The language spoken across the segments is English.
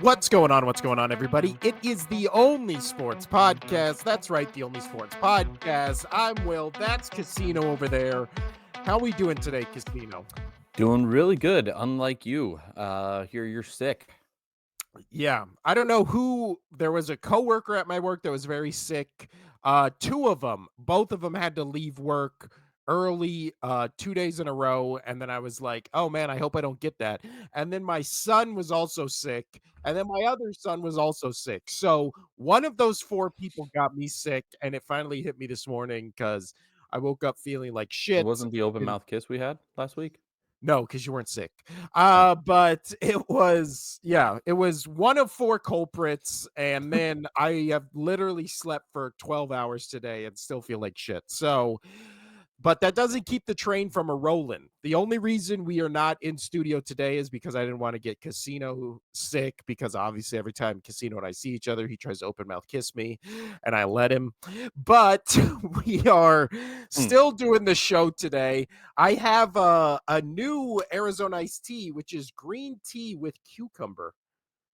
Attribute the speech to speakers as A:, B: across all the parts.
A: What's going on? What's going on, everybody? It is the only sports podcast. That's right, the only sports podcast. I'm Will. That's Casino over there. How we doing today, Casino?
B: Doing really good, unlike you. Here you're sick.
A: Yeah, I don't know who. There was a coworker at my work that was very sick. Two of them, both of them had to leave work early, 2 days in a row, and then I was like, "Oh man, I hope I don't get that." And then my son was also sick, and then my other son was also sick. So one of those four people got me sick, and it finally hit me this morning because I woke up feeling like
B: It
A: shit.
B: wasn't the open mouth kiss we had last week.
A: No, because you weren't sick.
B: Oh,
A: But it was yeah, it was one of 4 culprits, and then I have literally slept for 12 hours today and still feel like shit. So but that doesn't keep the train from a rolling. The only reason we are not in studio today is because I didn't want to get Casino sick because obviously every time Casino and I see each other, he tries to open mouth kiss me and I let him. But we are
B: mm.
A: still doing the show today. I have a new Arizona iced tea, which is green tea with cucumber.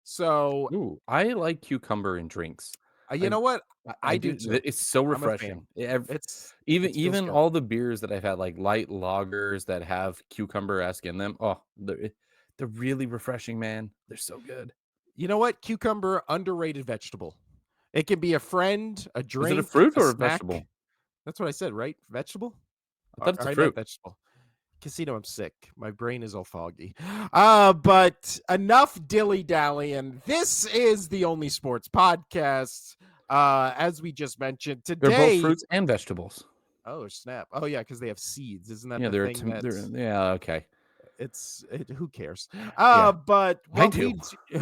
A: So,
B: Ooh, I like cucumber in drinks.
A: you
B: I
A: know what?
B: I
A: I do
B: do.
A: too.
B: It's so
A: I'm a fan.
B: refreshing. Even
A: It feels
B: even
A: good.
B: all the beers that I've had, like light lagers that have cucumber esque in them. Oh, they're really refreshing, man. They're so good.
A: You know what? Cucumber, underrated vegetable. It can be a friend, a
B: Is it a
A: drink,
B: fruit
A: a
B: or a
A: snack.
B: vegetable?
A: That's what I said, right? Vegetable?
B: I thought it's a
A: I meant
B: fruit.
A: vegetable. Casino, I'm sick. My brain is all foggy. But enough dilly-dallying. This is the only sports podcast. As we just mentioned
B: They're both
A: today.
B: fruits and vegetables.
A: Oh, snap. Oh, yeah, because they have seeds. Isn't that
B: Yeah,
A: the thing
B: they're
A: that's
B: yeah okay.
A: who cares?
B: Yeah,
A: But
B: I
A: what
B: do.
A: we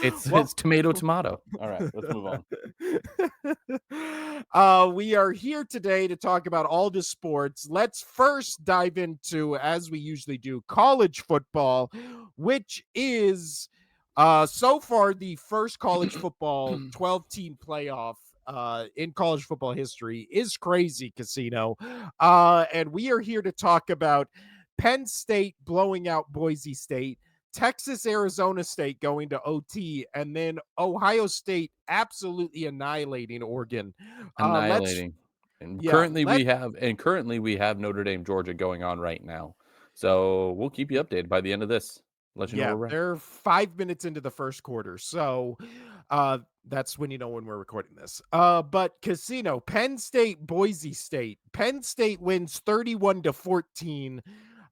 B: It's
A: what
B: tomato tomato. All right, let's move on.
A: We are here today to talk about all the sports. Let's first dive into, as we usually do, college football, which is so far the first college football 12-team playoff in college football history. Is crazy, Casino. And we are here to talk about Penn State blowing out Boise State, Texas, Arizona State going to OT, and then Ohio State absolutely annihilating Oregon. Let's
B: Annihilating. And
A: yeah,
B: currently we have Notre Dame, Georgia going on right now. So we'll keep you updated by the end of this. Let you know
A: yeah,
B: where we're at.
A: they're 5 minutes into the first quarter, so that's when you know when we're recording this. But Casino, Penn State, Boise State. Penn State wins 31-14.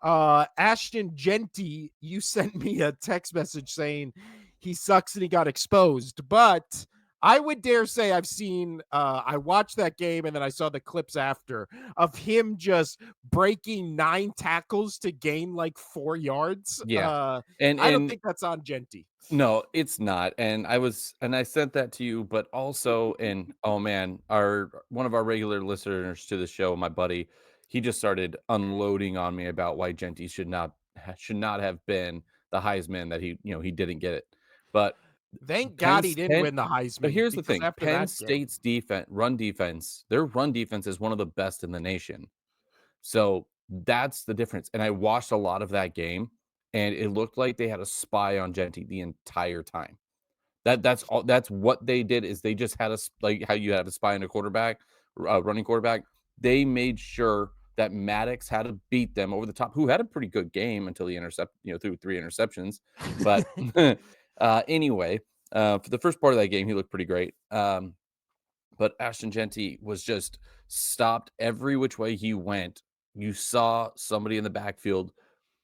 A: Ashton Genty, you sent me a text message saying he sucks and he got exposed, but I would dare say I watched that game and then I saw the clips after of him just breaking 9 tackles to gain like 4 yards.
B: Yeah. And
A: I don't
B: and
A: think that's on Genty.
B: no, it's not. And I sent that to you, but also and oh man, our one of our regular listeners to the show, my buddy, he just started unloading on me about why Genty should not have been the Heisman that he didn't get it. But
A: Thank
B: Penn
A: God he
B: S
A: didn't
B: Penn
A: win the
B: but
A: Heisman
B: here's the
A: because
B: thing,
A: after
B: Penn
A: that game.
B: State's their run defense is one of the best in the nation. So, that's the difference, and I watched a lot of that game, and it looked like they had a spy on Genty the entire time. That's what they did is they just had like how you have a spy on a quarterback, running quarterback. They made sure that Maddox had to beat them over the top, who had a pretty good game until he threw 3 interceptions. But, anyway, for the first part of that game, he looked pretty great. But Ashton Genty was just stopped every which way he went. You saw somebody in the backfield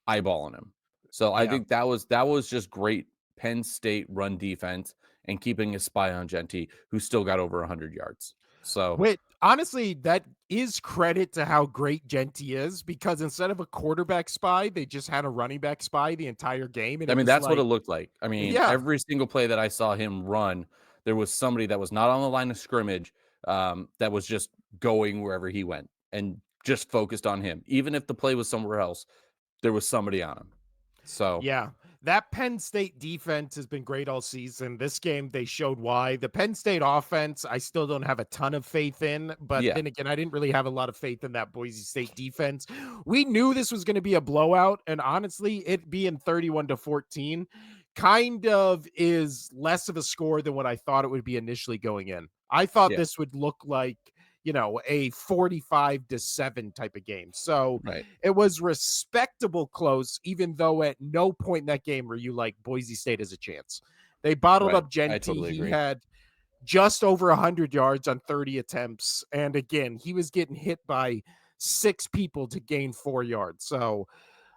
B: eyeballing him. So I
A: Yeah.
B: think that was just great Penn State run defense and keeping a spy on Genty, who still got over 100 yards. So
A: Wait, honestly, that is credit to how great Genty is because instead of a quarterback spy, they just had a running back spy the entire game. And
B: I
A: it
B: mean,
A: was
B: that's what it
A: like,
B: looked like. I mean,
A: yeah,
B: every single play that I saw him run, there was somebody that was not on the line of scrimmage, that was just going wherever he went and just focused on him. Even if the play was somewhere else, there was somebody on him. So
A: yeah. That Penn State defense has been great all season. This game, they showed why. The Penn State offense, I still don't have a ton of faith in. But
B: yeah,
A: then again, I didn't really have a lot of faith in that Boise State defense. We knew this was going to be a blowout. And honestly, it being 31-14 kind of is less of a score than what I thought it would be initially going in. I thought
B: Yeah,
A: this would look like, a 45-7 type of game. So
B: right,
A: it was respectable close, even though at no point in that game were you like Boise State has a chance. They bottled
B: right.
A: up
B: I
A: Genty.
B: totally
A: He
B: agree.
A: had just over 100 yards on 30 attempts. And again, he was getting hit by six people to gain 4 yards. So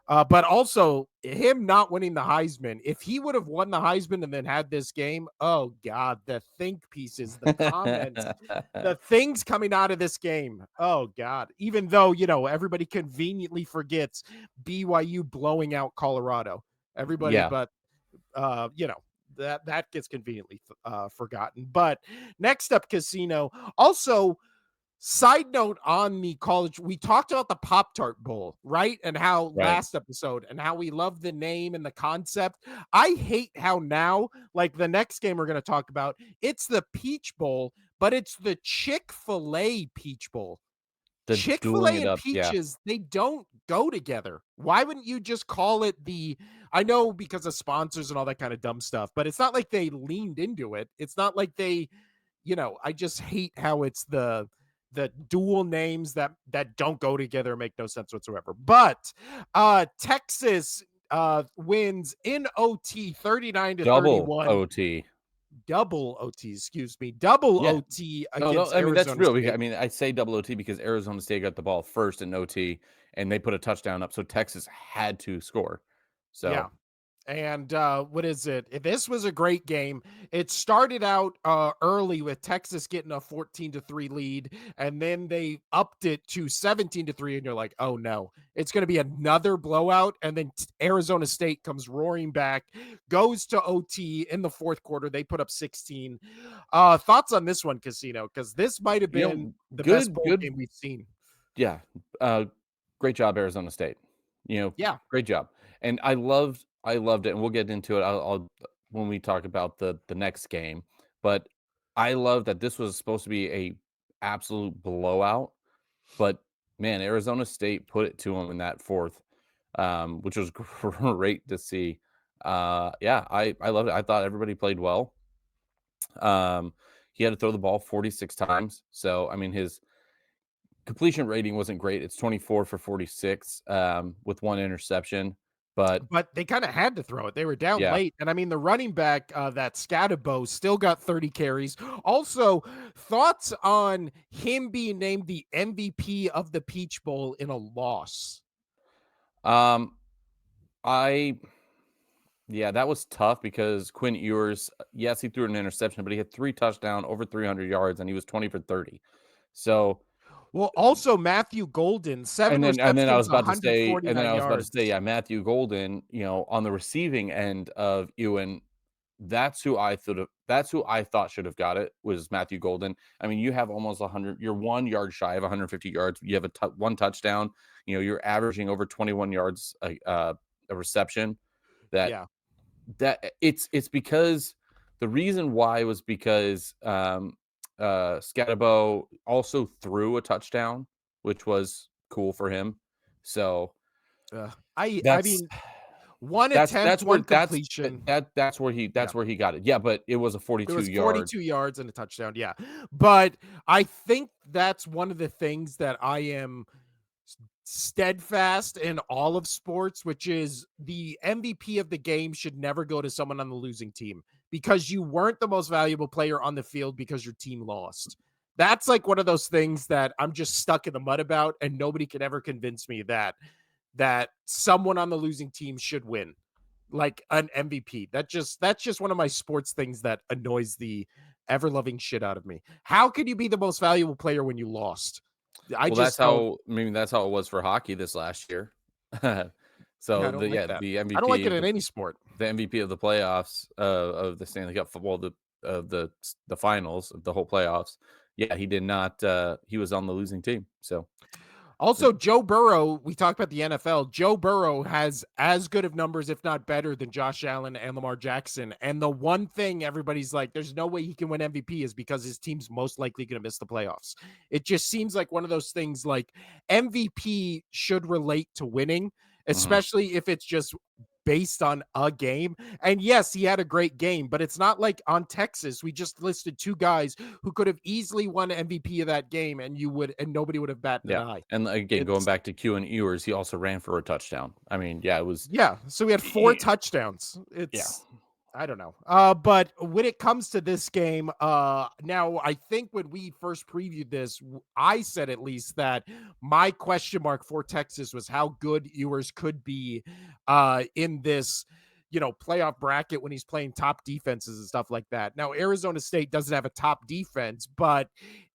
A: but also him not winning the Heisman. If he would have won the Heisman and then had this game, oh God, the think pieces, the comments, the things coming out of this game. Oh God. Even though, everybody conveniently forgets BYU blowing out Colorado. Everybody
B: Yeah,
A: but that gets conveniently forgotten. But next up, Casino. Also, side note on the college, we talked about the Pop Tart Bowl, right? And how
B: right.
A: last episode and how we love the name and the concept. I hate how now, like the next game we're going to talk about, it's the Peach Bowl, but it's the Chick-fil-A Peach Bowl.
B: The dueling
A: Chick-fil-A
B: it
A: and
B: up, yeah.
A: peaches, they don't go together. Why wouldn't you just call it the I know because of sponsors and all that kind of dumb stuff, but it's not like they leaned into it. It's not like they, I just hate how it's the dual names that don't go together and make no sense whatsoever. But Texas wins in OT 39 to
B: Double
A: 31.
B: OT.
A: Double OT, excuse me. Double
B: Yeah.
A: OT
B: No,
A: against
B: I mean, that's
A: Arizona
B: real. I
A: State.
B: mean, I say double OT because Arizona State got the ball first in OT and they put a touchdown up, so Texas had to score.
A: Yeah.
B: So,
A: And what is it? This was a great game. It started out early with Texas getting a 14-3 lead, and then they upped it to 17-3. And you're like, oh no, it's going to be another blowout. And then Arizona State comes roaring back, goes to OT in the fourth quarter. They put up 16. Thoughts on this one, Casino? Because this might have been the best bowl
B: good
A: game we've seen.
B: yeah, uh, great job, Arizona State.
A: Yeah.
B: Great job. And I loved it, and we'll get into it. I'll when we talk about the next game. But I love that this was supposed to be a absolute blowout. But man, Arizona State put it to them in that fourth, which was great to see. Yeah, I loved it. I thought everybody played well. Um, he had to throw the ball 46 times. So I mean, his completion rating wasn't great. It's 24 for 46 with one interception. But
A: But they kinda had to throw it. They were down
B: yeah,
A: late, and I mean, the running back, that Scatterbo still got 30 carries. Also, thoughts on him being named the MVP of the Peach Bowl in a loss?
B: um, I yeah, that was tough because Quinn Ewers, yes, he threw an interception, but he had three touchdowns, over 300 yards, and he was 20 for 30. So
A: Well, also Matthew Golden, 7
B: and then I
A: receptions,
B: was about to say,
A: 149 yards.
B: yeah, Matthew Golden, on the receiving end of Ewan, that's who I thought should have got it was Matthew Golden. I mean, you have almost 100, you're 1 yard shy of 150 yards. You have one touchdown. You're averaging over 21 yards a reception. That
A: Yeah.
B: it's because the reason why was because Scatabo also threw a touchdown, which was cool for him. So
A: I
B: that's
A: mean, 1 attempt,
B: that's where
A: 1 completion. Yeah.
B: that's where he got it. Yeah, but it was a
A: It
B: 42
A: was
B: yard.
A: 42 yards and a touchdown, yeah. But I think that's one of the things that I am steadfast in all of sports, which is the MVP of the game should never go to someone on the losing team because you weren't the most valuable player on the field because your team lost. That's like one of those things that I'm just stuck in the mud about, and nobody can ever convince me that someone on the losing team should win like an MVP. That's just one of my sports things that annoys the ever loving shit out of me. How could you be the most valuable player when you lost? I
B: Well, that's
A: just don't.
B: how I mean that's how it was for hockey this last year.
A: Yeah, I
B: So
A: don't like that.
B: the
A: I don't like
B: MVP
A: it
B: of
A: in any sport.
B: the MVP of the playoffs of the Stanley Cup football, of the finals of the whole playoffs. Yeah, he did not. He was on the losing team. So
A: Also, Joe Burrow, we talked about the NFL. Joe Burrow has as good of numbers, if not better, than Josh Allen and Lamar Jackson. And the one thing everybody's like, there's no way he can win MVP is because his team's most likely going to miss the playoffs. It just seems like one of those things like MVP should relate to winning,
B: mhm.
A: especially if it's just based on a game. And yes, he had a great game, but it's not like on Texas. We just listed two guys who could have easily won MVP of that game, and nobody would have batted an
B: Yeah,
A: eye.
B: and again, going
A: It's
B: back to Q and Ewers, he also ran for a touchdown. I mean, yeah, it was
A: Yeah, so we had 4
B: e
A: touchdowns.
B: yeah.
A: It's I don't know. But when it comes to this game, now I think when we first previewed this, I said at least that my question mark for Texas was how good Ewers could be in this, playoff bracket when he's playing top defenses and stuff like that. Now, Arizona State doesn't have a top defense, but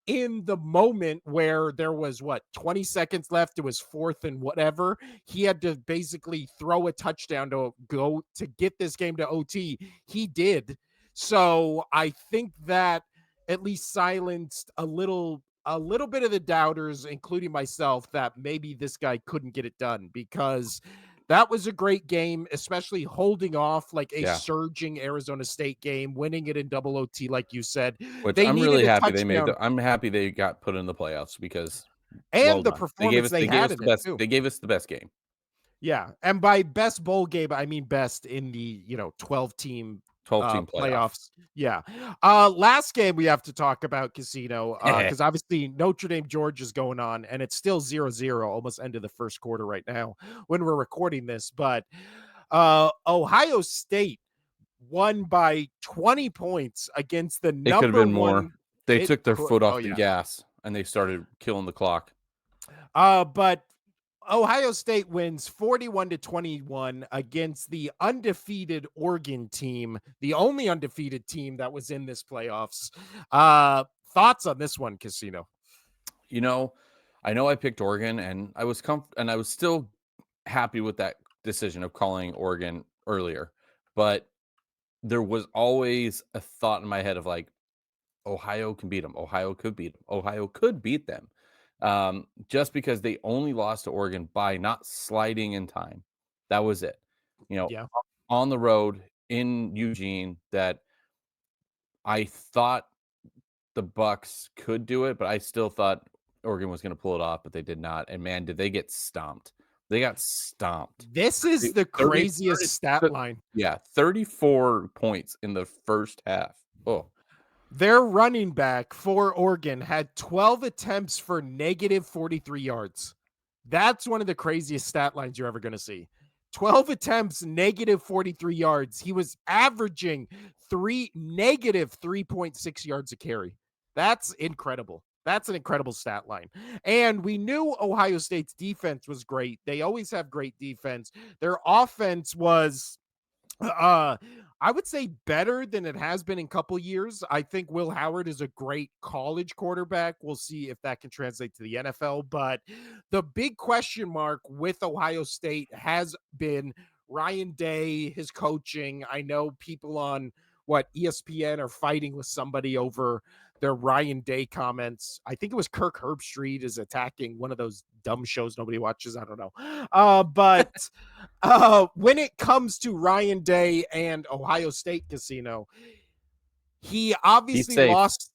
A: in the moment where there was 20 seconds left, it was fourth and whatever, he had to basically throw a touchdown to go to get this game to OT. He did. So I think that at least silenced a little bit of the doubters, including myself, that maybe this guy couldn't get it done, because that was a great game, especially holding off like a
B: Yeah,
A: surging Arizona State game, winning it in double OT, like you said.
B: which
A: They
B: I'm
A: needed
B: really
A: a
B: happy they made
A: touchdown
B: the I'm happy they got put in the playoffs because well
A: and the
B: done. They gave
A: performance
B: us
A: they
B: they gave
A: had
B: us
A: in
B: the
A: it
B: best
A: too.
B: they gave us the best game.
A: Yeah, and by best bowl game, I mean best in the, 12 team
B: 12-team playoff.
A: playoffs. Yeah. Last game we have to talk about, Casino, because obviously Notre Dame Georgia is going on, and it's still 0-0, almost end of the first quarter right now when we're recording this. But Ohio State won by 20 points against the
B: It could have
A: number
B: been more.
A: one.
B: They
A: It
B: took their
A: could,
B: foot
A: oh
B: off the
A: yeah.
B: gas, and they started killing the clock.
A: But Ohio State wins 41-21 against the undefeated Oregon team, the only undefeated team that was in this playoffs. Thoughts on this one, Casino?
B: You know, I know I picked Oregon, and I was still happy with that decision of calling Oregon earlier, but there was always a thought in my head of like, Ohio can beat them. Ohio could beat them. Ohio could beat them. Just because they only lost to Oregon by not sliding in time. That was it. You know,
A: Yeah.
B: on the road in Eugene, that I thought the Bucks could do it, but I still thought Oregon was going to pull it off, but they did not. And man, did they get stomped? They got stomped.
A: This is
B: They-
A: the
B: 30,
A: craziest
B: 30
A: stat line.
B: yeah, 34 points in the first half. Oh,
A: Their running back for Oregon had 12 attempts for negative 43 yards. That's one of the craziest stat lines you're ever going to see. 12 attempts, negative 43 yards. He was averaging negative 3.6 yards a carry. That's incredible. That's an incredible stat line. And we knew Ohio State's defense was great. They always have great defense. Their offense was uh, I would say better than it has been in couple years. I think Will Howard is a great college quarterback. We'll see if that can translate to the NFL. But the big question mark with Ohio State has been Ryan Day, his coaching. I know people on ESPN are fighting with somebody over their Ryan Day comments. I think it was Kirk Herbstreit is attacking one of those dumb shows nobody watches. I don't know. But when it comes to Ryan Day and Ohio State Casino, he
B: he's
A: obviously
B: safe.
A: lost.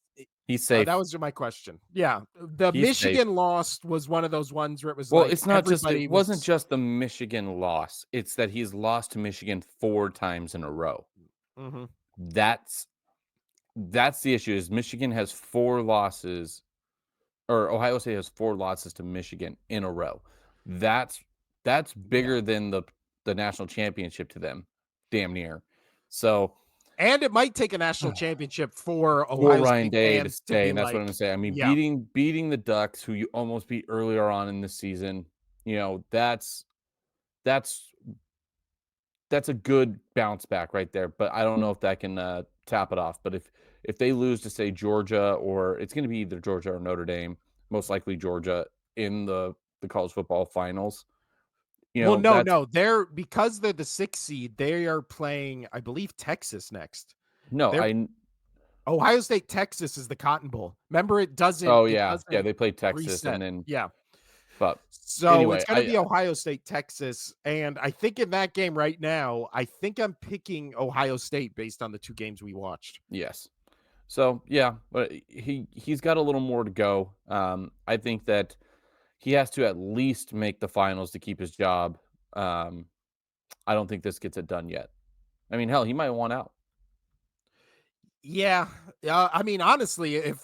B: He's
A: That
B: safe.
A: was my question. Yeah, the
B: He's safe.
A: Michigan lost was one of those ones where it was
B: Well,
A: like
B: it's not just it
A: everybody
B: wasn't
A: was.
B: just the Michigan loss. It's that he's lost to Michigan 4 times in a row.
A: Mhm.
B: That's that's the issue is Michigan has 4 losses or Ohio State has 4 losses to Michigan in a row. That's that's
A: Yeah,
B: bigger than the national championship to them, damn near. So,
A: and it might take a national championship for
B: for
A: Ohio
B: Ryan
A: State
B: Day to
A: fans to
B: stay,
A: be
B: and that's what
A: like,
B: I'm gonna say. I mean,
A: yeah.
B: beating the Ducks, who you almost beat earlier on in the season, that's that's a good bounce back right there. But I don't know if that can tap it off. But if they lose to say Georgia, or it's going to be either Georgia or Notre Dame, most likely Georgia in the college football finals,
A: Well, no,
B: that's
A: no, because they're the 6th seed. They are playing, I believe, Texas next.
B: no,
A: They're
B: I
A: Ohio State, Texas is the Cotton Bowl. Remember, it doesn't
B: oh
A: it
B: yeah,
A: doesn't
B: they played Texas and
A: reset.
B: then
A: Yeah.
B: but
A: So it's
B: anyway,
A: gonna be Ohio State, Texas. And I think in that game right now, I think I'm picking Ohio State based on the 2 games we watched.
B: yes. So yeah, but he's got a little more to go. I think that he has to at least make the finals to keep his job. Um, I don't think this gets it done yet. I mean, hell, he might want out.
A: Yeah. I mean, honestly, if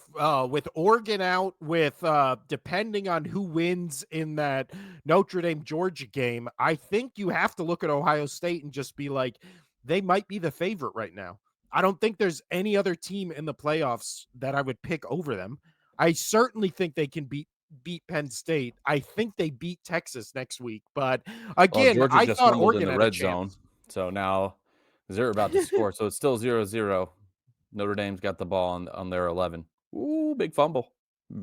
A: with Oregon out, with depending on who wins in that Notre Dame Georgia game, I think you have to look at Ohio State and just be like, they might be the favorite right now. I don't think there's any other team in the playoffs that I would pick over them. I certainly think they can beat Penn State. I think they beat Texas next week, but
B: Well,
A: again,
B: Georgia
A: I
B: just
A: thought
B: fumbled in
A: Oregon
B: the
A: had a
B: red zone,
A: chance.
B: so now 'cause they're about to score, so it's still 0-0. Notre Dame's got the ball on their 11. Ooh, big fumble.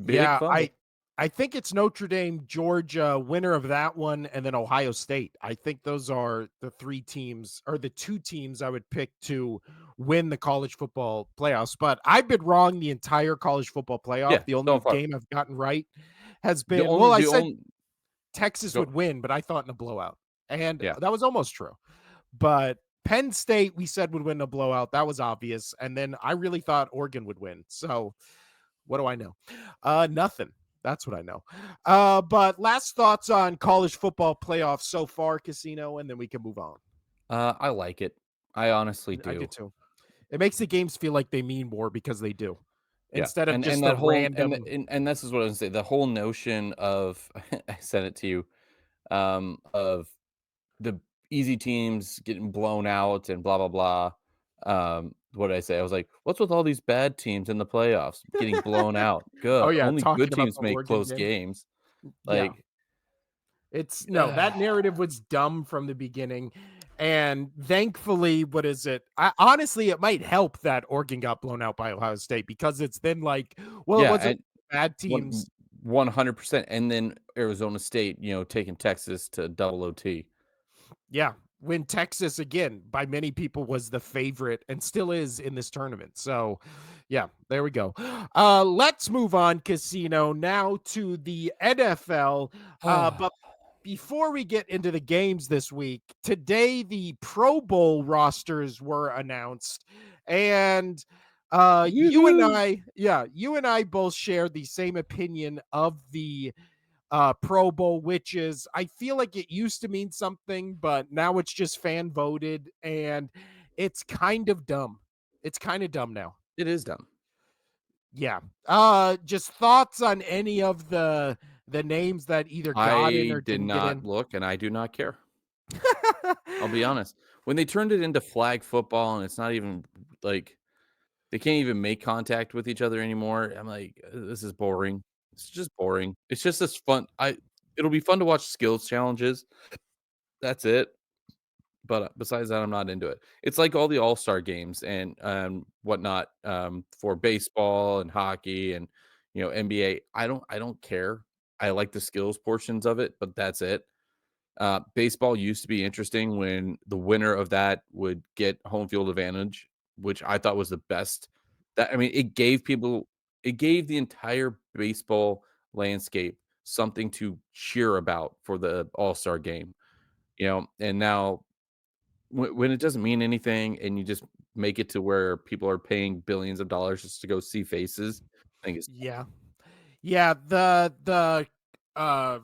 B: Big
A: Yeah,
B: fumble.
A: I think it's Notre Dame, Georgia, winner of that one, and then Ohio State. I think those are the 3 teams or the 2 teams I would pick to win the college football playoffs, but I've been wrong the entire college football playoff.
B: Yeah,
A: The
B: so
A: only
B: far.
A: game I've gotten right has
B: The
A: been,
B: only
A: well, I
B: the
A: said
B: only
A: Texas
B: go
A: would win, but I thought in a blowout, and
B: yeah.
A: that was almost true. But Penn State, we said would win a blowout. That was obvious, and then I really thought Oregon would win. So what do I know? Nothing. That's what I know. But last thoughts on college football playoffs so far, Casino, and then we can move on.
B: I like it. I honestly
A: I do
B: do.
A: too. It makes the games feel like they mean more because they do,
B: Yeah,
A: instead of
B: and
A: just a
B: that whole and the
A: random.
B: and this is what I was gonna say, the whole notion of I sent it to you, of the easy teams getting blown out and blah, blah, blah. What did I say? I was like, "What's with all these bad teams in the playoffs getting blown out?
A: Oh
B: Good.
A: yeah,
B: Only
A: talking
B: good
A: about
B: teams
A: the
B: make
A: Oregon
B: close
A: game.
B: games."
A: Yeah,
B: Like,
A: it's no, that narrative was dumb from the beginning. And thankfully, what is it? Honestly, it might help that Oregon got blown out by Ohio State because it's then like, well, it
B: yeah,
A: wasn't
B: and
A: bad
B: one
A: teams.
B: 100%, and then Arizona State, taking Texas to double OT.
A: Yeah, when Texas again by many people was the favorite and still is in this tournament. So, yeah, there we go. Let's move on, Casino, now to the NFL. But before we get into the games this week, today the Pro Bowl rosters were announced, and you and
B: Yoo-hoo.
A: you and I both shared the same opinion of the Pro Bowl, which is, I feel like it used to mean something, but now it's just fan voted, and it's kind of dumb. It's kind of dumb now.
B: It is dumb.
A: Yeah. Just thoughts on any of the names that either got in
B: I
A: or
B: did
A: didn't get
B: not
A: in.
B: look, and I do not care. I'll be honest. When they turned it into flag football and it's not even like they can't even make contact with each other anymore, I'm like, This is boring. It's just boring. It's just this fun. It'll be fun to watch skills challenges. That's it. But besides that, I'm not into it. It's like all the all-star games and whatnot for baseball and hockey and NBA. I don't care. I like the skills portions of it, but that's it. Baseball used to be interesting when the winner of that would get home field advantage, which I thought was the best. That I mean, it gave the entire baseball landscape something to cheer about for the All-Star game, and now when it doesn't mean anything and you just make it to where people are paying billions of dollars just to go see faces, I think it's
A: Yeah. Yeah, the uh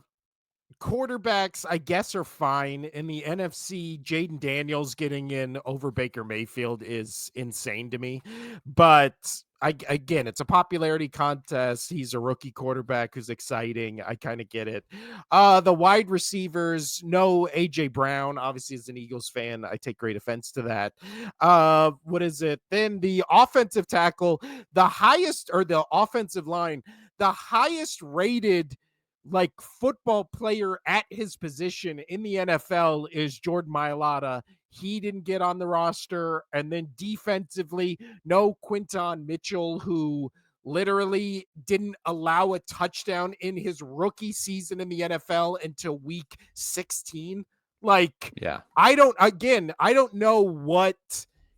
A: quarterbacks, I guess, are fine. In the NFC, Jaden Daniels getting in over Baker Mayfield is insane to me. But again, it's a popularity contest. He's a rookie quarterback who's exciting. I kind of get it. The wide receivers, no AJ Brown. Obviously, as an Eagles fan, I take great offense to that. What is it? Then the offensive tackle, the highest, or the offensive line, the highest rated like football player at his position in the NFL is Jordan Mailata. He didn't get on the roster. And then defensively, no Quinton Mitchell, who literally didn't allow a touchdown in his rookie season in the NFL until week 16. Like,
B: yeah.
A: I don't know what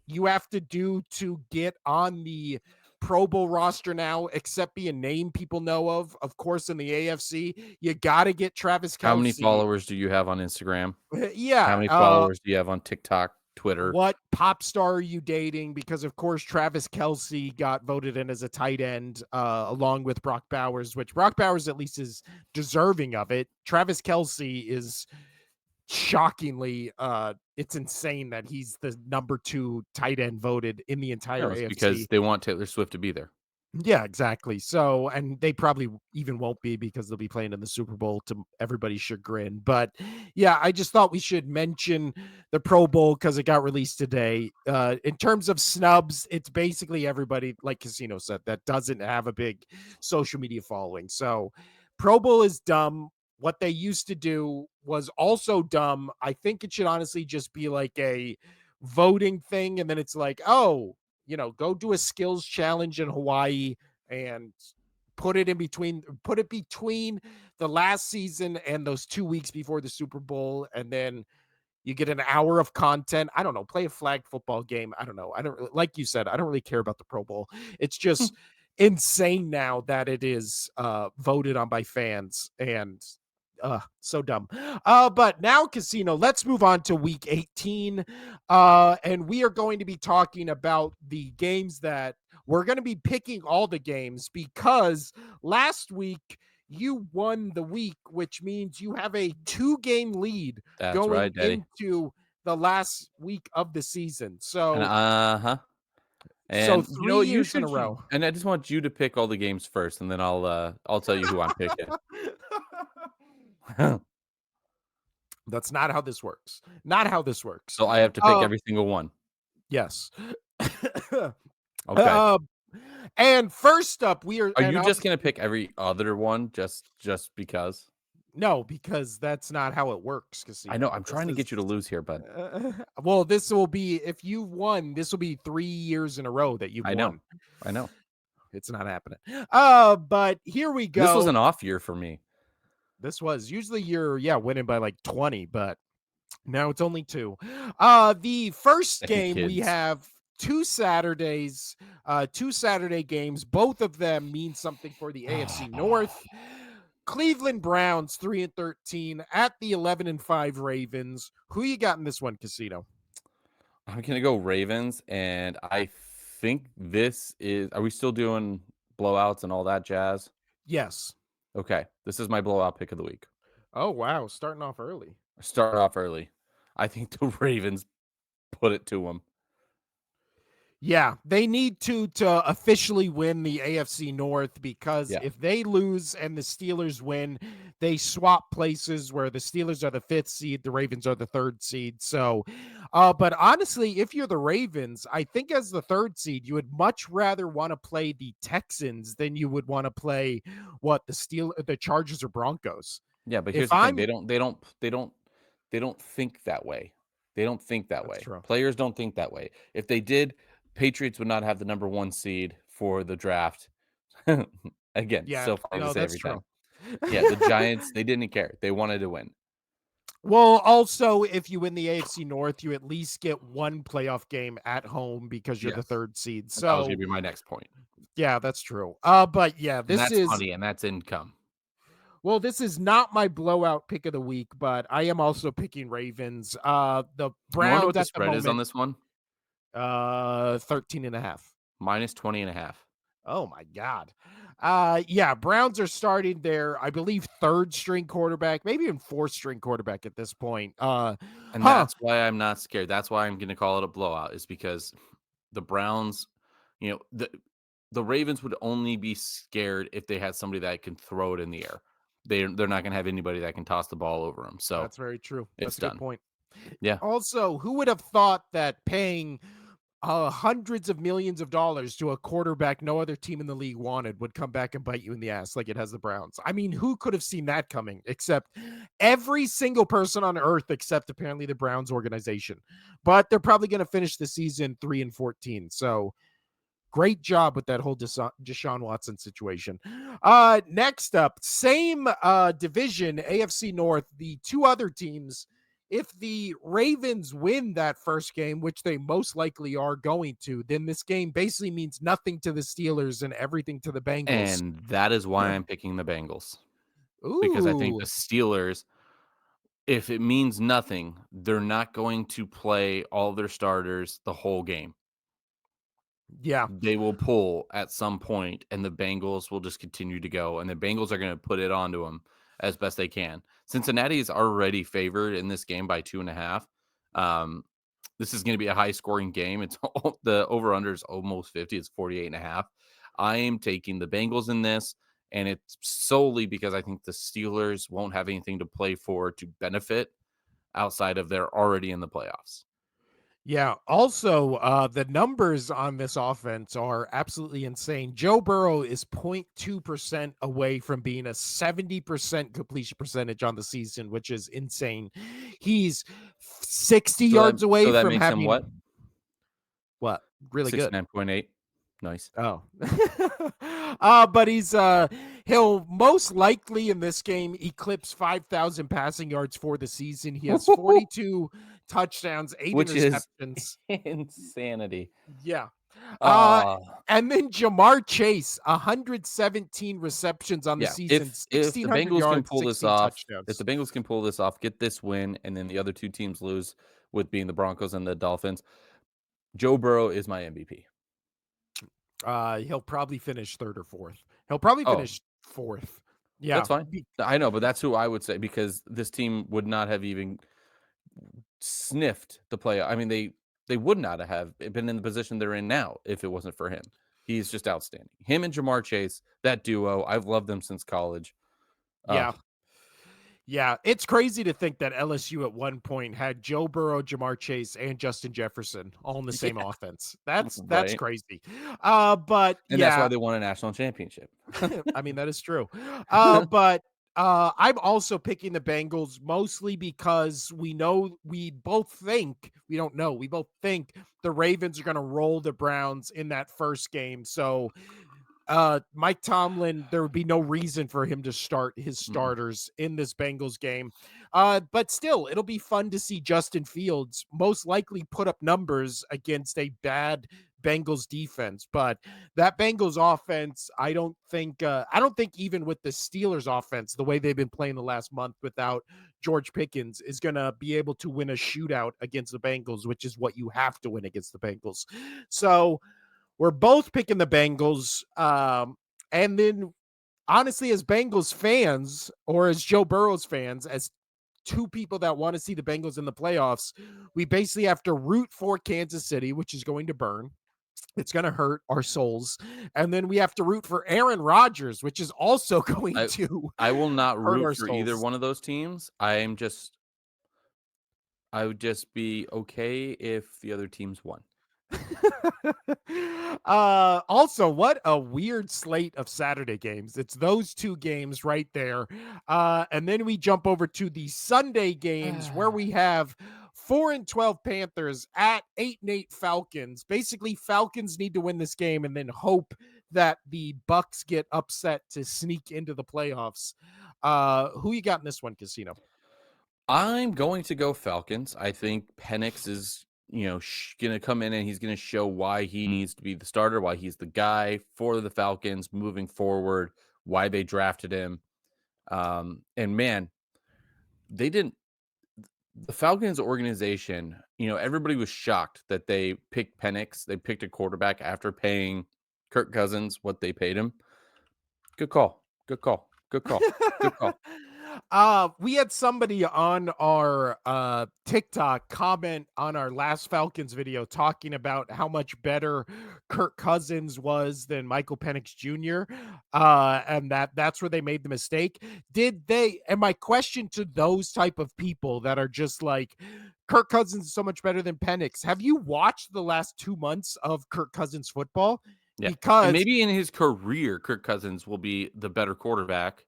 A: you have to do to get on the Pro Bowl roster now, except be a name people know of. Of course, in the AFC, you got to get Travis
B: How many
A: Kelsey.
B: followers do you have on Instagram? How
A: Yeah.
B: many followers do you have on TikTok, Twitter?
A: What pop star are you dating? Because of course, Travis Kelsey got voted in as a tight end, along with Brock Bowers, which Brock Bowers at least is deserving of it. Travis Kelsey is shockingly, it's insane that he's the number 2 tight end voted in the entire
B: No, it's because
A: AFC.
B: they want Taylor Swift to be there.
A: Yeah, exactly. So, and they probably even won't be because they'll be playing in the Super Bowl to everybody's chagrin. But yeah, I just thought we should mention the Pro Bowl because it got released today. In terms of snubs, it's basically everybody, like Casino said, that doesn't have a big social media following. So, Pro Bowl is dumb. What they used to do was also dumb. I think it should honestly just be like a voting thing. And then it's like, oh, go do a skills challenge in Hawaii and put it between the last season and those 2 weeks before the Super Bowl, and then you get an hour of content. I don't know, play a flag football game. I don't know. I don't like you said, I don't really care about the Pro Bowl. It's just insane now that it is voted on by fans and so dumb. But now, Casino, let's move on to week 18. And we are going to be talking about the games that we're going to be picking all the games because last week you won the week, which means you have a 2-game lead
B: That's
A: going
B: right, daddy.
A: into the last week of the season.
B: And
A: So
B: and you know
A: 3
B: what? You
A: years in a
B: should
A: row.
B: and I just want you to pick all the games first, and then I'll tell you who I'm picking.
A: That's not how this works. Not how this works.
B: So I have to pick
A: Uh,
B: every single one.
A: yes.
B: Okay.
A: uh, and first up, we are,
B: Are
A: and
B: you
A: I'll
B: just gonna pick every other one just because?
A: no, because that's not how it works,
B: I know
A: Casino.
B: I'm
A: This
B: trying to
A: is
B: get you to lose here, bud.
A: well, this will be if you've won, this will be 3 years in a row that you've
B: I know.
A: won.
B: I know.
A: It's not happening. But here we
B: This was
A: go.
B: an off year for me.
A: This was usually you're winning by like 20, but now it's only 2. The first
B: I hate
A: game we
B: kids.
A: have 2 Saturdays, 2 Saturday games. Both of them mean something for the AFC North. Cleveland Browns 3-13 at the 11-5 Ravens. Who you got in this one, Casino?
B: I'm gonna go Ravens, and I think this is. Are we still doing blowouts and all that jazz?
A: Yes.
B: Okay, this is my blowout pick of the week.
A: Oh wow, starting off early.
B: Start off early. I think the Ravens put it to them.
A: Yeah, they need to officially win the AFC North because
B: Yeah,
A: if they lose and the Steelers win, they swap places where the Steelers are the 5th seed, the Ravens are the 3rd seed. So, but honestly, if you're the Ravens, I think as the 3rd seed, you would much rather want to play the Texans than you would want to play the Chargers or Broncos.
B: yeah. But
A: If
B: here's the thing:
A: I'm
B: they don't think that way. They don't think that
A: That's
B: way.
A: true.
B: Players don't think that way. If they did, Patriots would not have the number one seed for the draft. Again,
A: Yeah,
B: so funny to
A: no,
B: say
A: that's
B: every
A: true.
B: time. Yeah, the Giants, they didn't care. They wanted to win.
A: Well, also, if you win the AFC North, you at least get one playoff game at home because you're the
B: Yes.
A: 3rd seed.
B: And that was gonna
A: So,
B: be my next point.
A: yeah, that's true. But yeah,
B: And
A: this
B: that's
A: is
B: money and that's income.
A: this is not my blowout pick of the week, but I am also picking Ravens. The
B: You wanna know
A: Browns
B: what the
A: at the
B: spread is on
A: moment,
B: this one?
A: 13 and a half.
B: Minus 20.5.
A: Oh my God. Yeah, Browns are starting their, I believe, 3rd string quarterback, maybe even 4th string quarterback at this point.
B: And
A: Huh.
B: that's why I'm not scared. That's why I'm gonna call it a blowout, is because the Browns, you know, the Ravens would only be scared if they had somebody that can throw it in the air. They're not gonna have anybody that can toss the ball over them. So
A: That's very true.
B: it's
A: That's a good
B: done.
A: point.
B: Yeah.
A: Also, who would have thought that paying hundreds of millions of dollars to a quarterback no other team in the league wanted would come back and bite you in the ass like it has the Browns? I mean, who could have seen that coming except every single person on earth except apparently the Browns organization. But they're probably going to finish the season 3-14. So great job with that whole Deshaun Watson situation. Next up, same division, AFC North, the 2 other teams. If the Ravens win that first game, which they most likely are going to, then this game basically means nothing to the Steelers and everything to the Bengals.
B: And that is why I'm picking the Bengals. Because I think the
A: Ooh,
B: Steelers, if it means nothing, they're not going to play all their starters the whole game.
A: yeah.
B: They will pull at some point, and the Bengals will just continue to go, and the Bengals are gonna put it onto them, as best they can. Cincinnati is already favored in this game by 2.5. Um, this is going to be a high scoring game. It's the over under is almost 50. It's 48.5. I am taking the Bengals in this, and it's solely because I think the Steelers won't have anything to play for to benefit outside of they're already in the playoffs.
A: Yeah. Also, the numbers on this offense are absolutely insane. Joe Burrow is 0.2% away from being a 70% completion percentage on the season, which is insane. He's 60
B: So that
A: yards away
B: so that
A: from
B: makes him what?
A: having what? Really good.
B: 69.8. Nice.
A: Oh. But he'll most likely in this game eclipse 5,000 passing yards for the season. He has 42 touchdowns, 8
B: Which is
A: interceptions.
B: insanity.
A: Yeah. Uh,
B: Ah,
A: and then Jamar Chase, 117 receptions on the
B: yeah.
A: season,
B: If the
A: 1,600
B: Bengals can
A: yards,
B: pull this
A: 16
B: off, if
A: touchdowns.
B: the Bengals can pull this off, get this win, and then the other two teams lose, with being the Broncos and the Dolphins, Joe Burrow is my MVP.
A: He'll probably finish third or fourth. He'll probably
B: Oh,
A: finish fourth. Yeah.
B: that's fine. I know, but that's who I would say because this team would not have even sniffed the play. I mean, they would not have been in the position they're in now if it wasn't for him. He's just outstanding. Him and Jamar Chase, that duo, I've loved them since college. Uh,
A: Yeah. Yeah, it's crazy to think that LSU at one point had Joe Burrow, Jamar Chase, and Justin Jefferson all in the same
B: yeah,
A: offense. That's
B: right.
A: crazy. But
B: And that's why
A: yeah,
B: they won a national championship.
A: I mean that is true. But I'm also picking the Bengals mostly because we both think we don't know we both think the Ravens are going to roll the Browns in that first game. So Mike Tomlin, there would be no reason for him to start his
B: Mm-mm.
A: starters in this Bengals game. But still, it'll be fun to see Justin Fields most likely put up numbers against a bad Bengals defense. But that Bengals offense, I don't think even with the Steelers offense, the way they've been playing the last month without George Pickens, is gonna be able to win a shootout against the Bengals, which is what you have to win against the Bengals. So we're both picking the Bengals. And then, honestly, as Bengals fans or as Joe Burrow's fans, as two people that want to see the Bengals in the playoffs, we basically have to root for Kansas City, which is going to burn. It's going to hurt our souls. And then we have to root for Aaron Rodgers, which is also going
B: I
A: to
B: I will not
A: hurt
B: root
A: our
B: for either
A: souls.
B: one of those teams. I would just be okay if the other teams won.
A: Also, what a weird slate of Saturday games. It's those two games right there. And then we jump over to the Sunday games where we have 4-12 Panthers at 8-8 Falcons. Basically, Falcons need to win this game and then hope that the Bucks get upset to sneak into the playoffs. Who you got in this one, Casino?
B: I'm going to go Falcons. I think Penix is, going to come in and he's going to show why he needs to be the starter, why he's the guy for the Falcons moving forward, why they drafted him. And man, they didn't. The Falcons organization, everybody was shocked that they picked Penix. They picked a quarterback after paying Kirk Cousins what they paid him. Good call. Good call. Good call. Good call.
A: We had somebody on our TikTok comment on our last Falcons video talking about how much better Kirk Cousins was than Michael Penix Jr. And that's where they made the mistake. Did they? And my question to those type of people that are just like, Kirk Cousins is so much better than Penix. Have you watched the last 2 months of Kirk Cousins football?
B: Yeah. And
A: Because
B: maybe in his career, Kirk Cousins will be the better quarterback,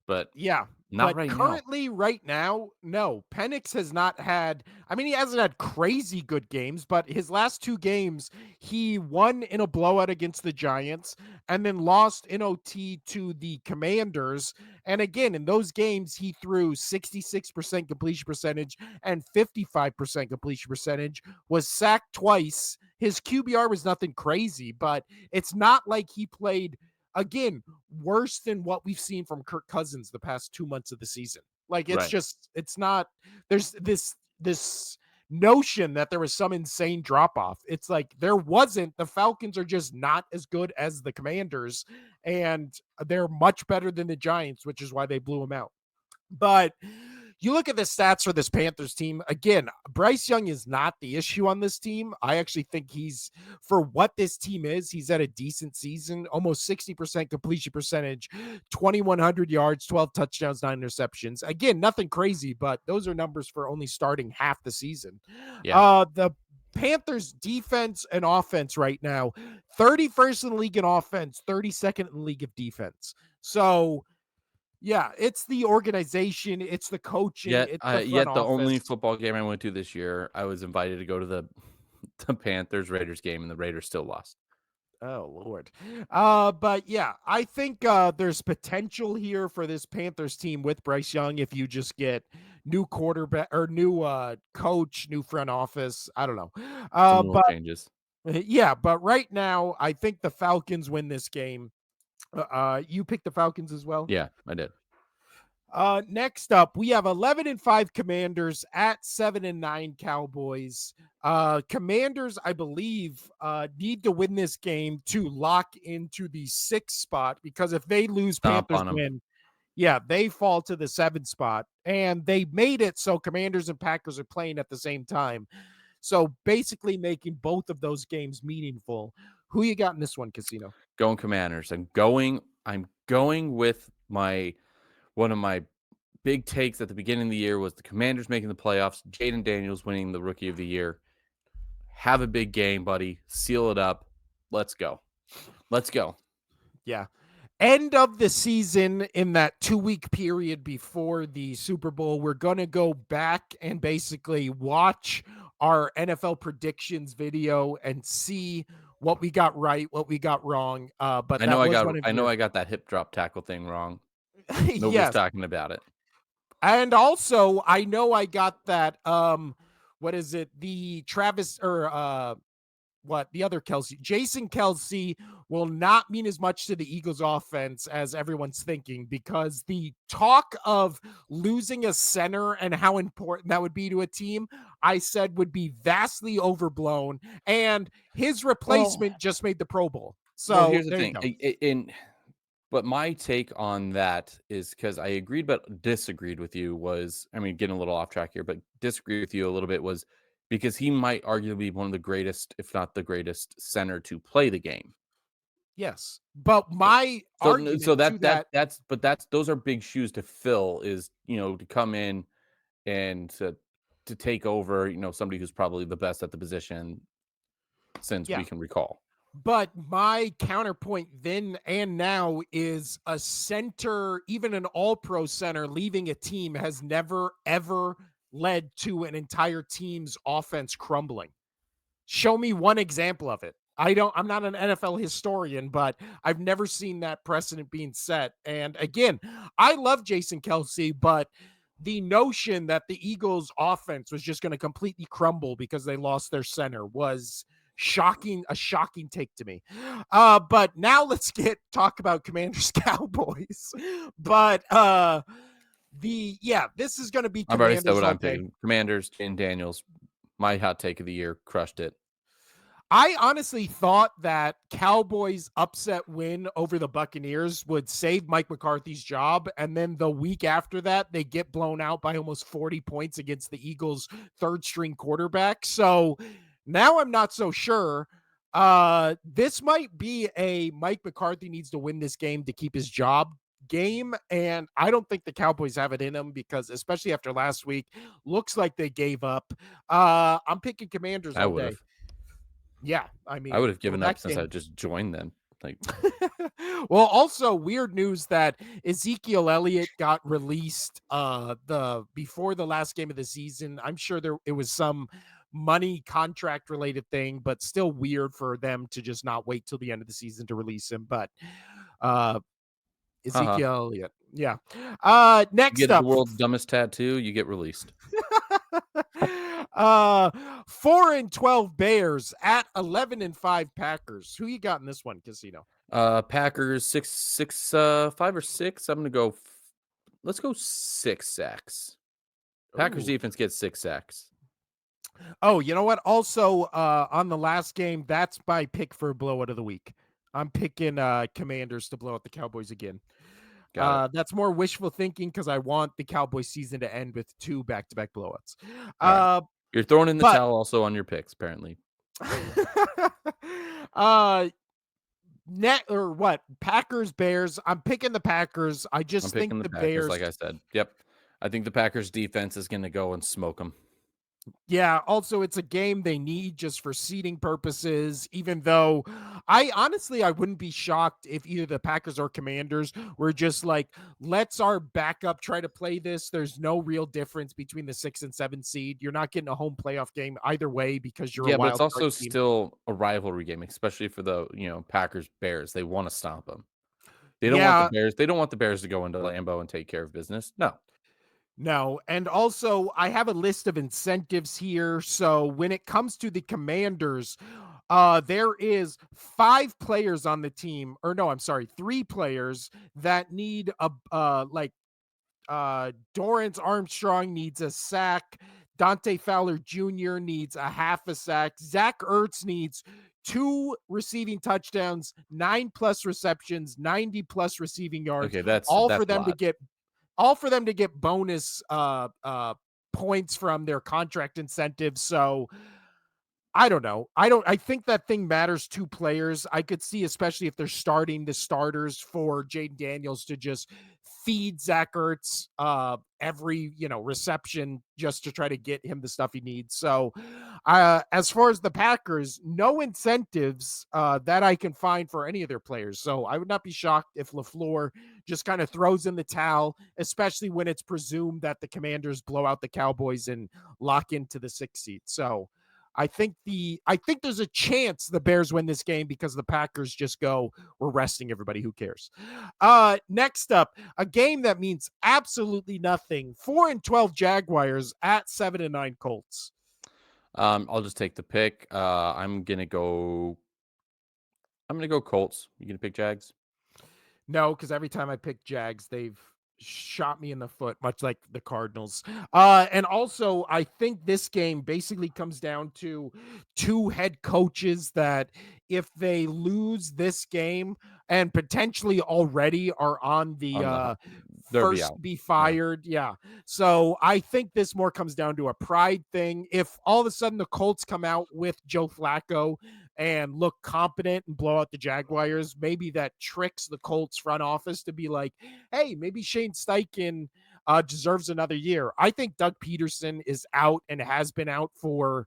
B: but
A: yeah,
B: not
A: but
B: right now.
A: currently, right now, no. Penix has not had. I mean, he hasn't had crazy good games, but his last two games, he won in a blowout against the Giants, and then lost in OT to the Commanders. And again, in those games, he threw 66% completion percentage and 55% completion percentage. Was sacked twice. His QBR was nothing crazy, but it's not like he played again, worse than what we've seen from Kirk Cousins the past 2 months of the season. Like
B: Right.
A: it's not, there's this notion that there was some insane drop off. It's like there wasn't. The Falcons are just not as good as the Commanders, and they're much better than the Giants, which is why they blew them out. But you look at the stats for this Panthers team. Again, Bryce Young is not the issue on this team. I actually think for what this team is, he's at a decent season, almost 60% completion percentage, 2,100 yards, 12 touchdowns, 9 interceptions. Again, nothing crazy, but those are numbers for only starting half the season.
B: Yeah.
A: The Panthers defense and offense right now, 31st in the league in offense, 32nd in the league of defense. So, yeah, it's the organization, it's the coaching,
B: Yet,
A: it's the front
B: yet the only
A: office.
B: football game I went to this year, I was invited to go to the the Panthers Raiders game, and the Raiders still lost.
A: Oh Lord. But yeah, I think there's potential here for this Panthers team with Bryce Young if you just get new quarterback or new coach, new front office. I don't know.
B: Some rule
A: But
B: changes.
A: yeah, but right now I think the Falcons win this game. You picked the Falcons as well?
B: Yeah, I did.
A: Next up, we have 11-5 Commanders at 7-9 Cowboys. Commanders, I believe, need to win this game to lock into the 6th spot because if they lose,
B: Stomp
A: Panthers
B: on them.
A: win. Yeah, they fall to the 7th spot, and they made it so Commanders and Packers are playing at the same time. So basically, making both of those games meaningful. Who you got in this one, Casino?
B: Going Commanders. I'm going with one of my big takes at the beginning of the year was the Commanders making the playoffs, Jaden Daniels winning the Rookie of the Year. Have a big game, buddy. Seal it up. Let's go. Let's go.
A: Yeah. End of the season in that 2-week period before the Super Bowl, we're going to go back and basically watch our NFL predictions video and see what we got right, what we got wrong. But that was one of
B: I know
A: your
B: I got that hip drop tackle thing wrong. Nobody's
A: yes.
B: talking about it.
A: And also, I know I got that what is it? The Travis or the other Kelsey, Jason Kelsey will not mean as much to the Eagles offense as everyone's thinking because the talk of losing a center and how important that would be to a team, I said would be vastly overblown. And his
B: Well,
A: replacement just made the Pro Bowl.
B: well,
A: So
B: here's the
A: there you
B: thing.
A: go.
B: But my take on that is because I agreed but disagreed with you was, I mean, getting a little off track here, but disagree with you a little bit was because he might arguably be one of the greatest, if not the greatest center to play the game.
A: Yes. But
B: So
A: my
B: so
A: argument to that,
B: that's those are big shoes to fill is, to come in and to take over, somebody who's probably the best at the position since
A: yeah.
B: we can recall.
A: But my counterpoint then and now is a center, even an all pro center, leaving a team has never, ever led to an entire team's offense crumbling. Show me one example of it. I'm not an NFL historian, but I've never seen that precedent being set. And again, I love Jason Kelsey, but the notion that the Eagles offense was just going to completely crumble because they lost their center was a shocking take to me. But now let's talk about Commanders Cowboys. But this is going to be
B: I've already said
A: Commanders
B: what
A: all
B: I'm
A: day.
B: picking. Commanders, Jane Daniels, my hot take of the year, crushed it.
A: I honestly thought that Cowboys' upset win over the Buccaneers would save Mike McCarthy's job. And then the week after that, they get blown out by almost 40 points against the Eagles' third string quarterback. So now I'm not so sure. This might be a Mike McCarthy needs to win this game to keep his job game. And I don't think the Cowboys have it in them because, especially after last week, looks like they gave up. I'm picking Commanders
B: I
A: all
B: would
A: day.
B: have.
A: Yeah, I
B: I would
A: mean,
B: have
A: for
B: given up
A: that
B: since I
A: game.
B: just joined them. Like,
A: Well, also weird news that Ezekiel Elliott got released before the last game of the season. I'm sure it was some money contract related thing, but still weird for them to just not wait till the end of the season to release him. But uh
B: haha.
A: Ezekiel Elliott. Yeah.
B: You
A: Next
B: get the
A: up.
B: world's dumbest tattoo, you get released.
A: uh 4-12 Bears at 11-5 Packers. Who you got in this one, Casino?
B: Packers 5 or 6. I'm gonna go. Let's go 6 sacks. Packers
A: Ooh.
B: defense gets 6 sacks.
A: Oh, you know what? Also, on the last game, that's my pick for blowout of the week. I'm picking Commanders to blow out the Cowboys again.
B: Got it.
A: That's more wishful thinking because I want the Cowboys season to end with 2 back-to-back blowouts.
B: All right.
A: Uh,
B: You're throwing in the
A: but
B: towel also on your picks, apparently.
A: uh, net or what? Packers, Bears. I'm picking the Packers. I
B: I'm
A: just think
B: picking the
A: the
B: Packers,
A: Bears.
B: like I said. Yep. I think the Packers defense is going to go and smoke them.
A: Yeah, also it's a game they need just for seeding purposes, even though I wouldn't be shocked if either the Packers or Commanders were just like, let's our backup try to play this. There's no real difference between the 6 and 7 seed. You're not getting a home playoff game either way because you're a
B: Yeah, but it's
A: wild card
B: also
A: team.
B: still a rivalry game, especially for the, Packers Bears. They want to stop them. They don't want the
A: Yeah,
B: Bears. They don't want the Bears to go into Lambeau and take care of business. No.
A: no, and also I have a list of incentives here. So when it comes to the Commanders, there is 5 players on the team, or no, I'm sorry, 3 players that need a Dorrance Armstrong needs a sack. Dante Fowler Jr. needs a half a sack. Zach Ertz needs 2 receiving touchdowns, 9+ receptions, 90+ receiving yards,
B: Okay, that's
A: all for
B: that's a
A: them to
B: lot.
A: get all for them to get bonus points from their contract incentives. So I don't know. I think that thing matters to players. I could see, especially if they're starting the starters, for Jaden Daniels to just feed Zach Ertz every, reception just to try to get him the stuff he needs. So as far as the Packers, no incentives that I can find for any of their players. So I would not be shocked if LaFleur just kind of throws in the towel, especially when it's presumed that the Commanders blow out the Cowboys and lock into the 6th seed. So I think there's a chance the Bears win this game because the Packers just go, we're resting everybody. Who cares? Next up, a game that means absolutely nothing. 4-12 Jaguars at 7-9 Colts.
B: I'll just take the pick. I'm gonna go Colts. You gonna pick Jags?
A: No, because every time I pick Jags, they've shot me in the foot, much like the Cardinals. And also, I think this game basically comes down to 2 head coaches that, if they lose this game and potentially already are on the
B: On the hot They'll be
A: first
B: out.
A: be
B: Yeah.
A: fired. Yeah. So I think this more comes down to a pride thing. If all of a sudden the Colts come out with Joe Flacco and look competent and blow out the Jaguars, maybe that tricks the Colts front office to be like, hey, maybe Shane Steichen deserves another year. I think Doug Peterson is out and has been out for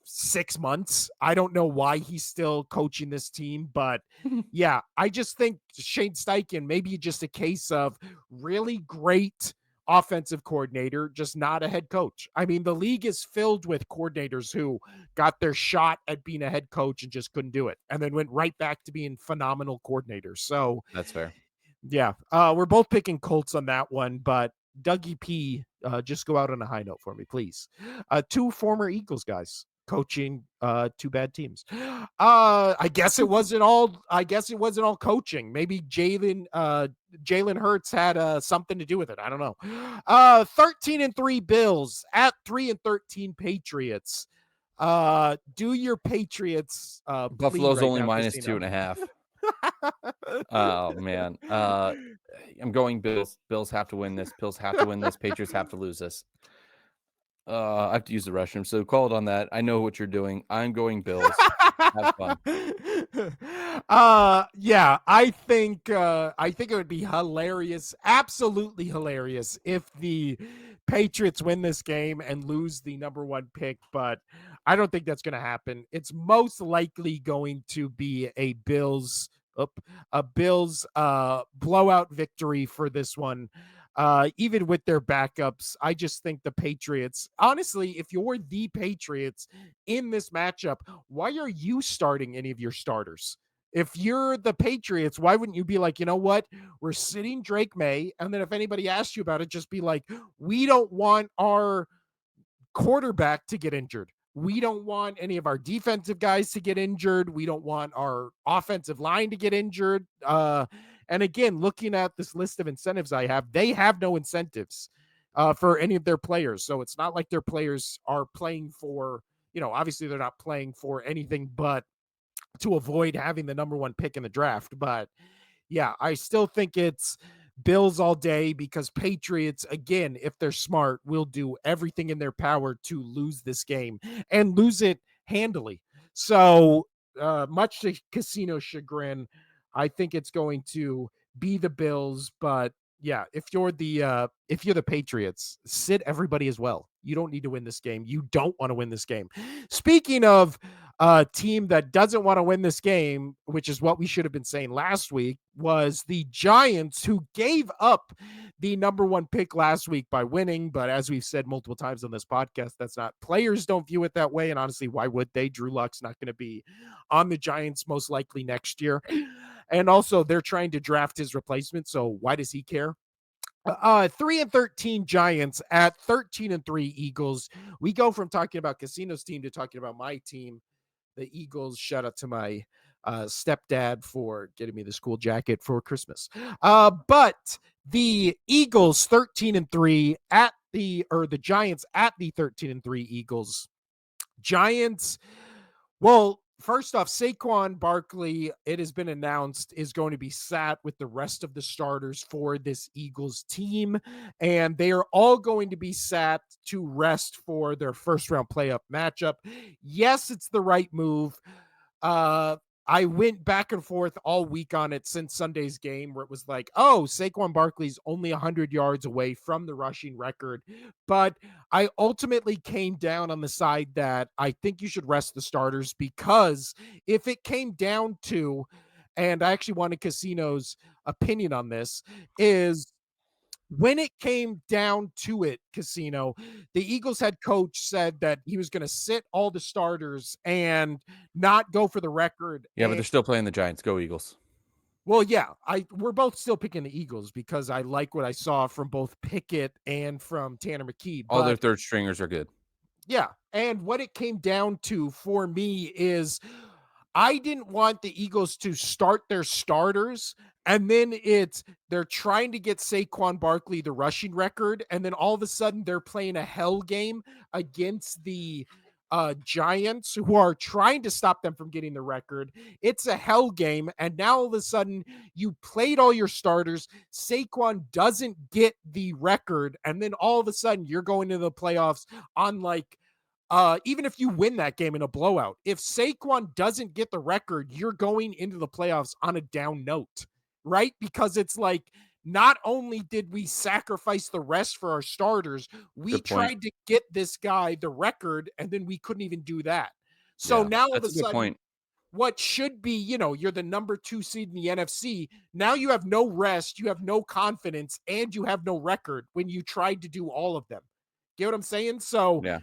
A: 6 months. I don't know why he's still coaching this team, but yeah, I just think Shane Steichen, maybe just a case of really great offensive coordinator, just not a head coach. I mean, the league is filled with coordinators who got their shot at being a head coach and just couldn't do it, and then went right back to being phenomenal coordinators. So
B: That's fair.
A: yeah, we're both picking Colts on that one, but Dougie P, just go out on a high note for me, please. 2 former Eagles guys coaching 2 bad teams. I guess it wasn't all coaching. Maybe Jalen Hurts had something to do with it. I don't know. 13-3 Bills at 3-13 Patriots. Do your Patriots plead
B: Buffalo's
A: right
B: only
A: now,
B: minus
A: Casino?
B: 2.5. Oh, man. I'm going Bills. Bills have to win this. Bills have to win this. Patriots have to lose this. I have to use the restroom, so call it on that. I know what you're doing. I'm going Bills. Have fun.
A: Yeah, I think it would be hilarious, absolutely hilarious, if the Patriots win this game and lose the number 1 pick, but I don't think that's going to happen. It's most likely going to be a Bills blowout victory for this one. Even with their backups, I just think the Patriots, honestly, if you're the Patriots in this matchup, why are you starting any of your starters? If you're the Patriots, why wouldn't you be like, you know what? We're sitting Drake May. And then if anybody asks you about it, just be like, we don't want our quarterback to get injured. We don't want any of our defensive guys to get injured. We don't want our offensive line to get injured. And again, looking at this list of incentives I have, they have no incentives for any of their players. So it's not like their players are playing for, obviously they're not playing for anything but to avoid having the number 1 pick in the draft. But yeah, I still think it's Bills all day because Patriots, again, if they're smart, will do everything in their power to lose this game and lose it handily. So, much to casino chagrin, I think it's going to be the Bills. But yeah, if you're the Patriots, sit everybody as well. You don't need to win this game. You don't want to win this game. Speaking of a team that doesn't want to win this game, which is what we should have been saying last week, was the Giants, who gave up the number one pick last week by winning. But as we've said multiple times on this podcast, that's not, players don't view it that way. And honestly, why would they? Drew Luck's not going to be on the Giants most likely next year. And also, they're trying to draft his replacement. So why does he care? 3-13 Giants at 13-3 Eagles. We go from talking about Casino's team to talking about my team, the Eagles. Shout out to my stepdad for getting me the school jacket for Christmas. But the Eagles 13-3 at the Giants at the 13-3 Eagles. Giants, well, first off, Saquon Barkley, it has been announced, is going to be sat with the rest of the starters for this Eagles team, and they are all going to be sat to rest for their first round playoff matchup. Yes, it's the right move. Uh, I went back and forth all week on it since Sunday's game, where it was like, oh, Saquon Barkley's only 100 yards away from the rushing record. But I ultimately came down on the side that I think you should rest the starters, because if it came down to, and I actually wanted Casino's opinion on this, is when it came down to it, Casino, the Eagles head coach said that he was going to sit all the starters and not go for the record.
B: Yeah, but they're still playing the Giants. Go Eagles.
A: Well, yeah, we're both still picking the Eagles because I like what I saw from both Pickett and from Tanner McKee.
B: All their
A: But
B: third stringers are good.
A: yeah, and what it came down to for me is I didn't want the Eagles to start their starters, and then they're trying to get Saquon Barkley the rushing record, and then all of a sudden they're playing a hell game against the Giants, who are trying to stop them from getting the record. It's a hell game, and now all of a sudden you played all your starters. Saquon doesn't get the record, and then all of a sudden you're going to the playoffs on like even if you win that game in a blowout, if Saquon doesn't get the record, you're going into the playoffs on a down note, right? Because it's like, not only did we sacrifice the rest for our starters, we
B: Good point.
A: tried to get this guy the record, and then we couldn't even do that. So
B: Yeah,
A: now all of a
B: that's a good
A: sudden,
B: point.
A: what should be, you're the number 2 seed in the NFC. Now you have no rest, you have no confidence, and you have no record when you tried to do all of them. Get what I'm saying? So
B: Yeah.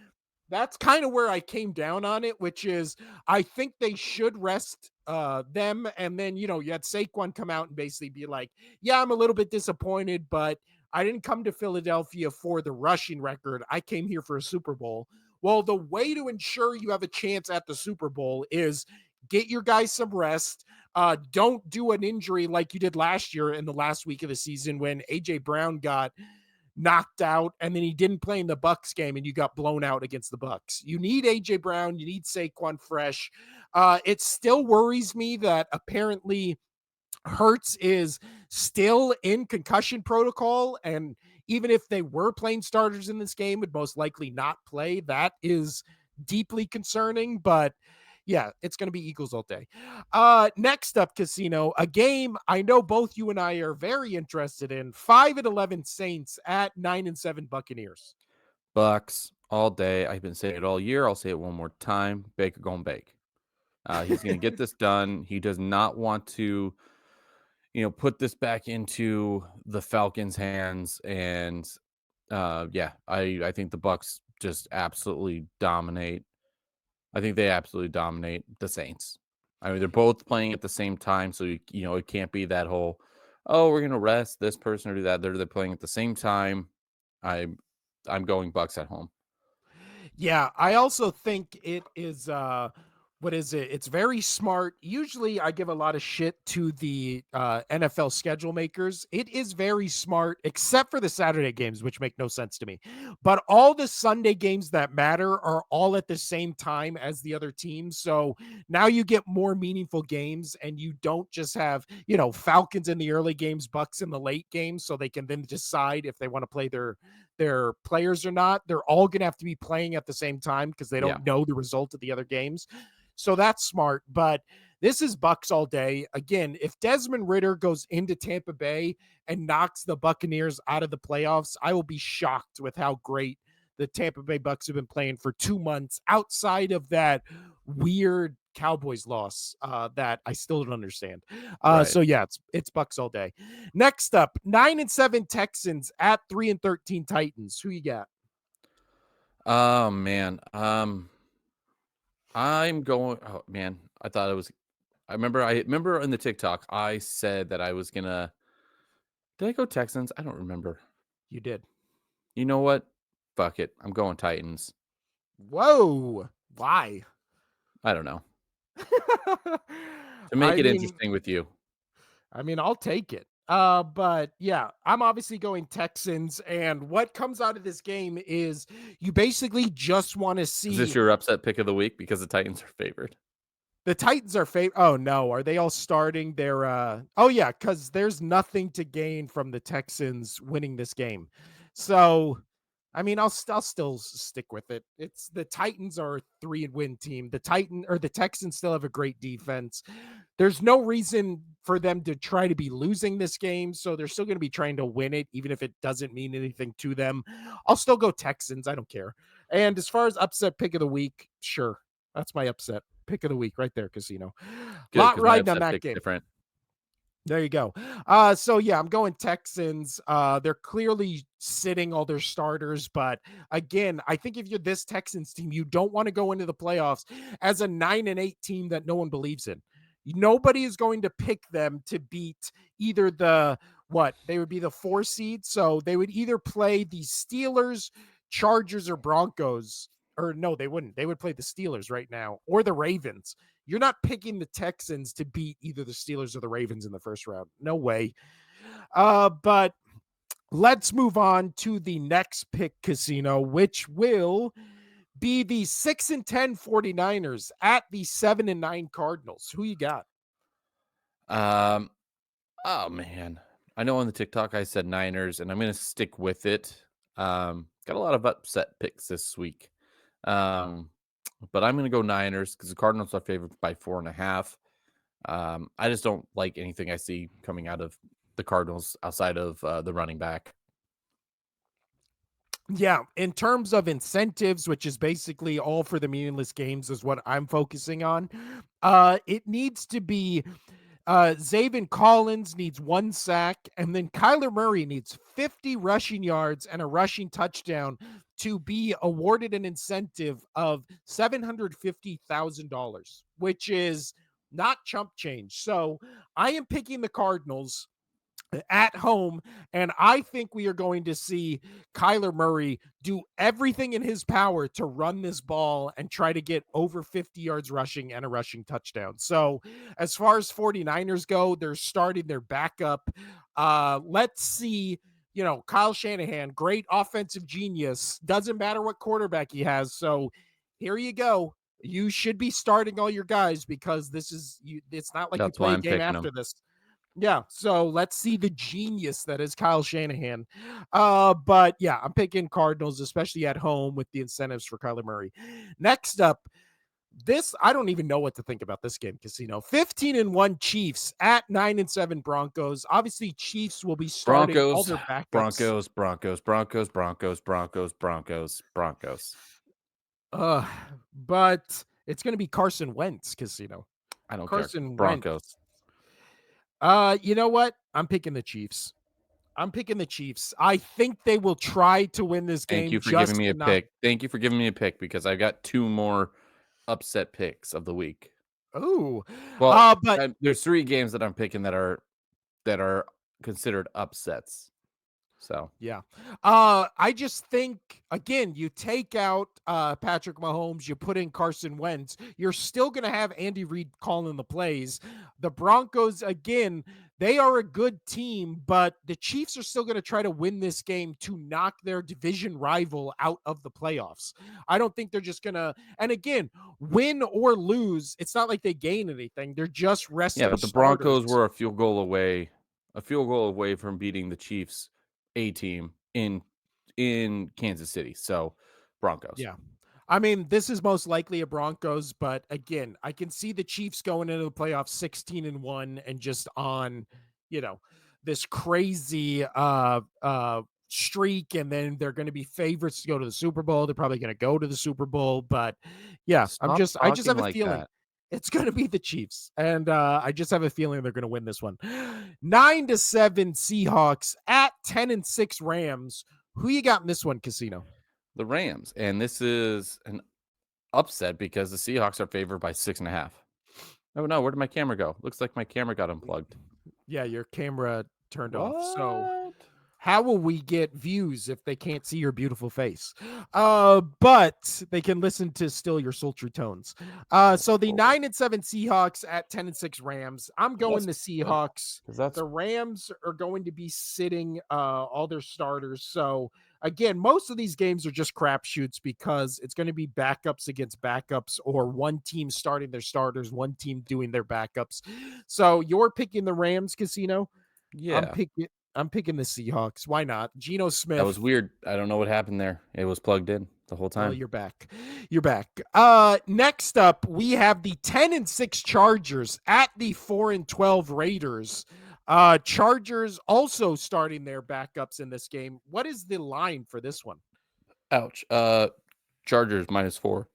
A: that's kind of where I came down on it, which is I think they should rest them. And then, you had Saquon come out and basically be like, yeah, I'm a little bit disappointed, but I didn't come to Philadelphia for the rushing record. I came here for a Super Bowl. Well, the way to ensure you have a chance at the Super Bowl is get your guys some rest. Don't do an injury like you did last year in the last week of the season when AJ Brown got knocked out and then he didn't play in the Bucks game and you got blown out against the Bucks. You need AJ Brown, you need Saquon fresh. It still worries me that apparently Hurts is still in concussion protocol, and even if they were playing starters in this game, would most likely not play. That is deeply concerning, but yeah, it's going to be Eagles all day. Next up, Casino, a game I know both you and I are very interested in. 5-11 Saints at 9-7 Buccaneers.
B: Bucks all day. I've been saying it all year. I'll say it one more time. Baker gonna bake. He's going to get this done. He does not want to, put this back into the Falcons' hands. And yeah, I think the Bucks just absolutely dominate. I think they absolutely dominate the Saints. I mean, they're both playing at the same time, so it can't be that whole, oh, we're going to rest this person or do that. They're playing at the same time. I'm going Bucks at home.
A: Yeah, I also think it is what is it? It's very smart. Usually, I give a lot of shit to the NFL schedule makers. It is very smart, except for the Saturday games, which make no sense to me. But all the Sunday games that matter are all at the same time as the other teams. So now you get more meaningful games, and you don't just have, Falcons in the early games, Bucks in the late games, so they can then decide if they want to play their players or not. They're all going to have to be playing at the same time because they
B: Yeah,
A: don't know the result of the other games. So that's smart. But this is Bucks all day. Again, if Desmond Ritter goes into Tampa Bay and knocks the Buccaneers out of the playoffs, I will be shocked with how great the Tampa Bay Bucks have been playing for 2 months outside of that weird Cowboys loss that I still don't understand.
B: right.
A: So yeah, it's Bucks all day. Next up, 9-7 Texans at 3-13 Titans. Who you got?
B: Oh man. I'm going. Oh man, I thought it was. I remember in the TikTok I said that I was gonna. Did I go Texans? I don't remember.
A: You did.
B: You know what? Fuck it. I'm going Titans.
A: Whoa. Why?
B: I don't know. To make
A: I
B: it
A: mean,
B: interesting with you.
A: I'll take it. But yeah, I'm obviously going Texans, and what comes out of this game is you basically just want to
B: Is this
A: see
B: your upset pick of the week because the Titans are favored?
A: the Titans are Oh no, are they all starting their oh yeah, cuz there's nothing to gain from the Texans winning this game. So, I'll still stick with it. It's the Titans are a 3-and-win team. The Texans still have a great defense. There's no reason for them to try to be losing this game, so they're still going to be trying to win it even if it doesn't mean anything to them. I'll still go Texans, I don't care. And as far as upset pick of the week, sure. That's my upset pick of the week right there, Casino.
B: Good,
A: Lot
B: because my
A: riding on
B: upset
A: that
B: pick's
A: game.
B: different.
A: There you go. So yeah, I'm going Texans. They're clearly sitting all their starters, but again, I think if you're this Texans team, you don't want to go into the playoffs as a 9-8 team that no one believes in. Nobody is going to pick them to beat either they would be the 4 seed, so they would either play the Steelers, Chargers, or Broncos. Or no, they wouldn't. They would play the Steelers right now or the Ravens. You're not picking the Texans to beat either the Steelers or the Ravens in the first round. No way. But let's move on to the next pick, Casino, which will be the 6-10 49ers at the 7-9 Cardinals. Who you got?
B: Um, oh man, I know on the TikTok I said Niners, and I'm gonna stick with it. Got a lot of upset picks this week, um, but I'm gonna go Niners because the Cardinals are favored by 4.5. I just don't like anything I see coming out of the Cardinals outside of the running back.
A: Yeah, in terms of incentives, which is basically all for the meaningless games, is what I'm focusing on. It needs to be Zaven Collins needs 1 sack, and then Kyler Murray needs 50 rushing yards and a rushing touchdown to be awarded an incentive of $750,000, which is not chump change. So I am picking the Cardinals at home, and I think we are going to see Kyler Murray do everything in his power to run this ball and try to get over 50 yards rushing and a rushing touchdown. So, as far as 49ers go, they're starting their backup. Let's see, Kyle Shanahan, great offensive genius. Doesn't matter what quarterback he has. So, here you go. You should be starting all your guys because it's not like you
B: That's
A: play
B: why
A: a
B: I'm
A: game
B: picking
A: after
B: them.
A: this. Yeah, so let's see the genius that is Kyle Shanahan. But yeah, I'm picking Cardinals, especially at home with the incentives for Kyler Murray. Next up, this I don't even know what to think about this game, Casino. 15-1 Chiefs at 9-7 Broncos. Obviously, Chiefs will be starting all
B: Broncos,
A: their backups.
B: Broncos, Broncos, Broncos, Broncos, Broncos, Broncos, Broncos.
A: Uh, but it's gonna be Carson Wentz, Casino.
B: I don't care.
A: Carson Wentz.
B: Broncos.
A: You know what? I'm picking the Chiefs. I'm picking the Chiefs. I think they will try to win this
B: Thank
A: game
B: you for giving
A: just
B: me
A: to
B: a
A: not.
B: pick. Thank you for giving me a pick because I've got two more upset picks of the week.
A: Ooh.
B: Well,
A: But
B: there's three games that I'm picking that are considered upsets. So
A: Yeah. I just think again, you take out Patrick Mahomes, you put in Carson Wentz, you're still gonna have Andy Reid calling the plays. The Broncos, again, they are a good team, but the Chiefs are still gonna try to win this game to knock their division rival out of the playoffs. I don't think they're just gonna, and again, win or lose, it's not like they gain anything. They're just
B: yeah,
A: resting
B: but the Broncos
A: starters.
B: were a field goal away from beating the Chiefs A team in Kansas City. So Broncos.
A: Yeah. I mean, this is most likely a Broncos, but again, I can see the Chiefs going into the playoffs 16-1 and just on, you know, this crazy streak, and then they're going to be favorites to go to the Super Bowl. They're probably going to go to the Super Bowl, but yeah,
B: Stop
A: I just
B: talking
A: have a
B: like
A: feeling
B: that.
A: it's going to be the Chiefs, and I just have a feeling they're going to win this one. 9-7 Seahawks at 10-6 Rams. Who you got in this one, Casino?
B: The Rams. And this is an upset because the Seahawks are favored by 6.5. Oh no, where did my camera go? Looks like my camera got unplugged.
A: Yeah, your camera turned off. So
B: What?
A: how will we get views if they can't see your beautiful face? But they can listen to still your sultry tones. So the
B: Oh,
A: 9-7 Seahawks at 10-6 Rams. I'm going
B: that's
A: the
B: good.
A: Seahawks.
B: Because that's
A: The Rams are going to be sitting all their starters. So again, most of these games are just crapshoots because it's going to be backups against backups, or one team starting their starters, one team doing their backups. So you're picking the Rams, Casino. I'm
B: yeah.
A: picking I'm picking the Seahawks. Why not? Geno
B: That was
A: Smith.
B: weird. I don't know what happened there. It was plugged in the whole
A: Well,
B: time.
A: you're back. You're back. Next up, we have the 10-6 Chargers at the 4-12 Raiders. Chargers also starting their backups in this game. What is the line for this one?
B: Ouch. Chargers -4.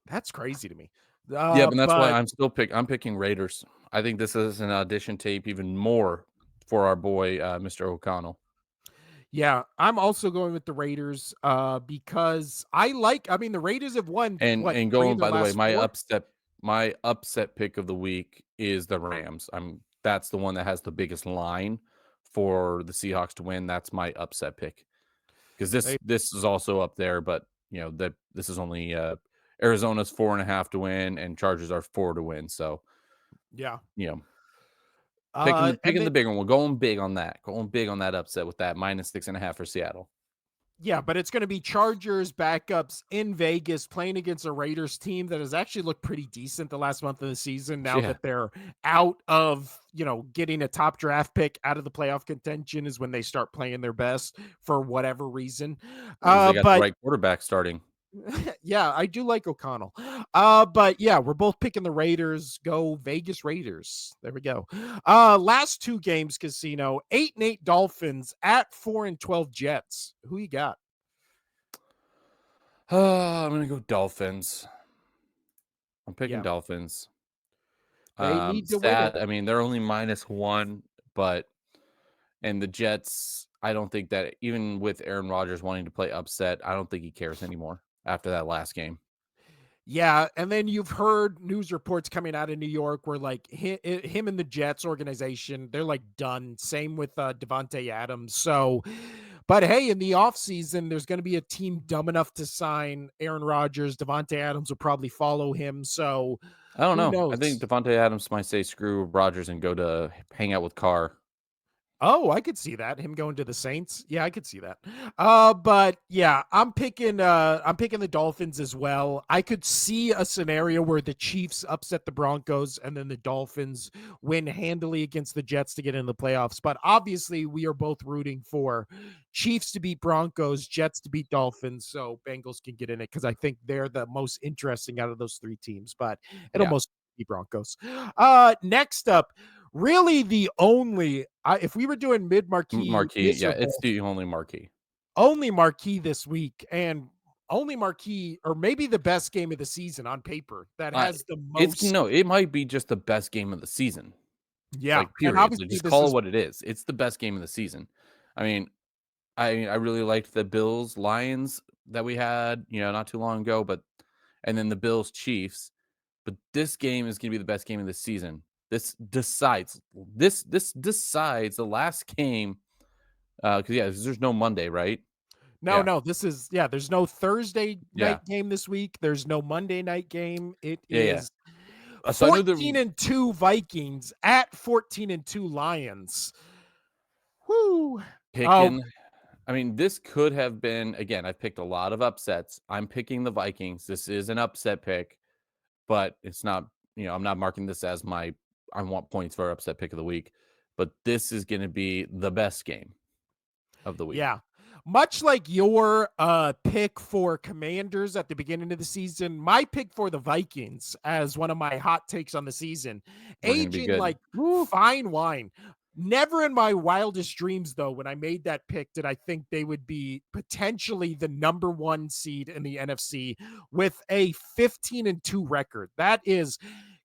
A: That's crazy to me.
B: Yeah, but that's why
A: But
B: I'm picking Raiders. I think this is an audition tape even more for our boy Mr. O'Connell.
A: yeah, I'm also going with the Raiders because I mean, the Raiders have won what,
B: And
A: three of
B: going
A: their
B: by the way,
A: last four?
B: my upset pick of the week is the Rams. That's the one that has the biggest line for the Seahawks to win. That's my upset pick. Because this is also up there, but you know that this is only Arizona's 4.5 to win and Chargers are 4 to win. So,
A: Yeah.
B: you know,
A: And
B: picking the
A: then
B: bigger one. We're going big on that. Going big on that upset with that -6.5 for Seattle.
A: yeah, but it's going to be Chargers backups in Vegas playing against a Raiders team that has actually looked pretty decent the last month of the season. Now
B: Yeah.
A: that they're out of, getting a top draft pick out of the playoff contention is when they start playing their best for whatever reason.
B: Because they got the
A: But
B: right quarterback starting.
A: yeah, I do like O'Connell. But yeah, we're both picking the Raiders. Go Vegas Raiders. There we go. Last two games, Casino. 8-8 Dolphins at 4-12 Jets. Who you got?
B: I'm gonna go Dolphins. I'm picking
A: Yeah,
B: Dolphins.
A: they need to win it.
B: Sad. I mean, they're only -1, but and the Jets, I don't think that even with Aaron Rodgers wanting to play upset, I don't think he cares anymore after that last game.
A: Yeah, and then you've heard news reports coming out of New York where like him and the Jets organization, they're like done. Same with Devontae Adams. So, but hey, in the offseason, there's going to be a team dumb enough to sign Aaron Rodgers. Devontae Adams will probably follow him. So,
B: I don't
A: who
B: know. I think
A: knows?
B: Devontae Adams might say screw Rodgers and go to hang out with Carr.
A: Oh, I could see that. Him going to the Saints. Yeah, I could see that. But yeah, I'm picking the Dolphins as well. I could see a scenario where the Chiefs upset the Broncos and then the Dolphins win handily against the Jets to get in the playoffs. But obviously, we are both rooting for Chiefs to beat Broncos, Jets to beat Dolphins, so Bengals can get in it because I think they're the most interesting out of those three teams, but it'll
B: Yeah.
A: most be Broncos. Next up, really the only if we were doing mid-marquee
B: Marquee. Yeah, it's
A: miserable,
B: the only marquee.
A: only marquee this week, and only marquee, or maybe the best game of the season on paper that
B: Uh,
A: has the
B: it's
A: most.
B: no, it might be just the best game of the season.
A: Yeah,
B: Like
A: and
B: period. Like
A: obviously
B: just
A: this
B: call it
A: is
B: what it is. It's the best game of the season. I mean, I really liked the Bills Lions that we had, not too long ago, but and then the Bills Chiefs. But this game is going to be the best game of the season. This decides the last game 'Cause yeah, 'cause there's no Monday, right?
A: No,
B: Yeah.
A: no, there's no Thursday
B: Yeah.
A: night game this week. There's no Monday night game. It
B: Yeah, yeah.
A: is
B: So I know there
A: 14-2 Vikings at 14-2 Lions. Whoo. Oh,
B: picking I mean, this could have been again, I've picked a lot of upsets. I'm picking the Vikings. This is an upset pick, but it's not, I'm not marking this as my I want points for upset pick of the week, but this is gonna be the best game of the week.
A: yeah. Much like your pick for Commanders at the beginning of the season, my pick for the Vikings as one of my hot takes on the season,
B: We're gonna be
A: aging
B: good.
A: like fine wine. Never in my wildest dreams, though, when I made that pick, did I think they would be potentially the number one seed in the NFC with a 15-2 record. That is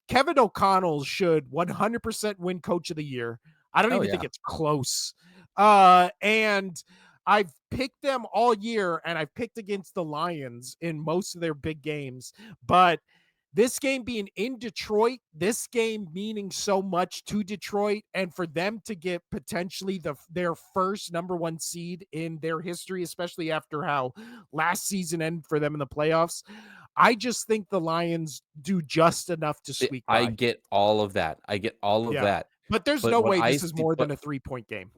A: Kevin O'Connell should 100% win coach of the year. I don't
B: Oh,
A: even think
B: yeah.
A: it's close. And I've picked them all year and I've picked against the Lions in most of their big games, but this game being in Detroit, this game meaning so much to Detroit, and for them to get potentially their first number one seed in their history, especially after how last season ended for them in the playoffs, I just think the Lions do just enough to squeak
B: I
A: by.
B: get all of that. I get all of
A: Yeah.
B: that.
A: But there's
B: But
A: no
B: what
A: way
B: I
A: this is
B: see
A: more than a 3-point game.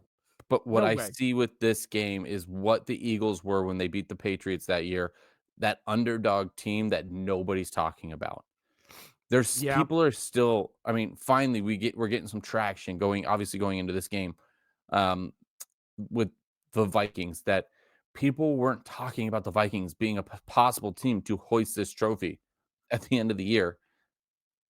B: but what
A: No
B: I
A: way.
B: see with this game is what the Eagles were when they beat the Patriots that year, that underdog team that nobody's talking about. There's
A: Yeah.
B: people are still I mean, finally, we're getting some traction going obviously going into this game, um, with the Vikings that people weren't talking about the Vikings being a possible team to hoist this trophy at the end of the year.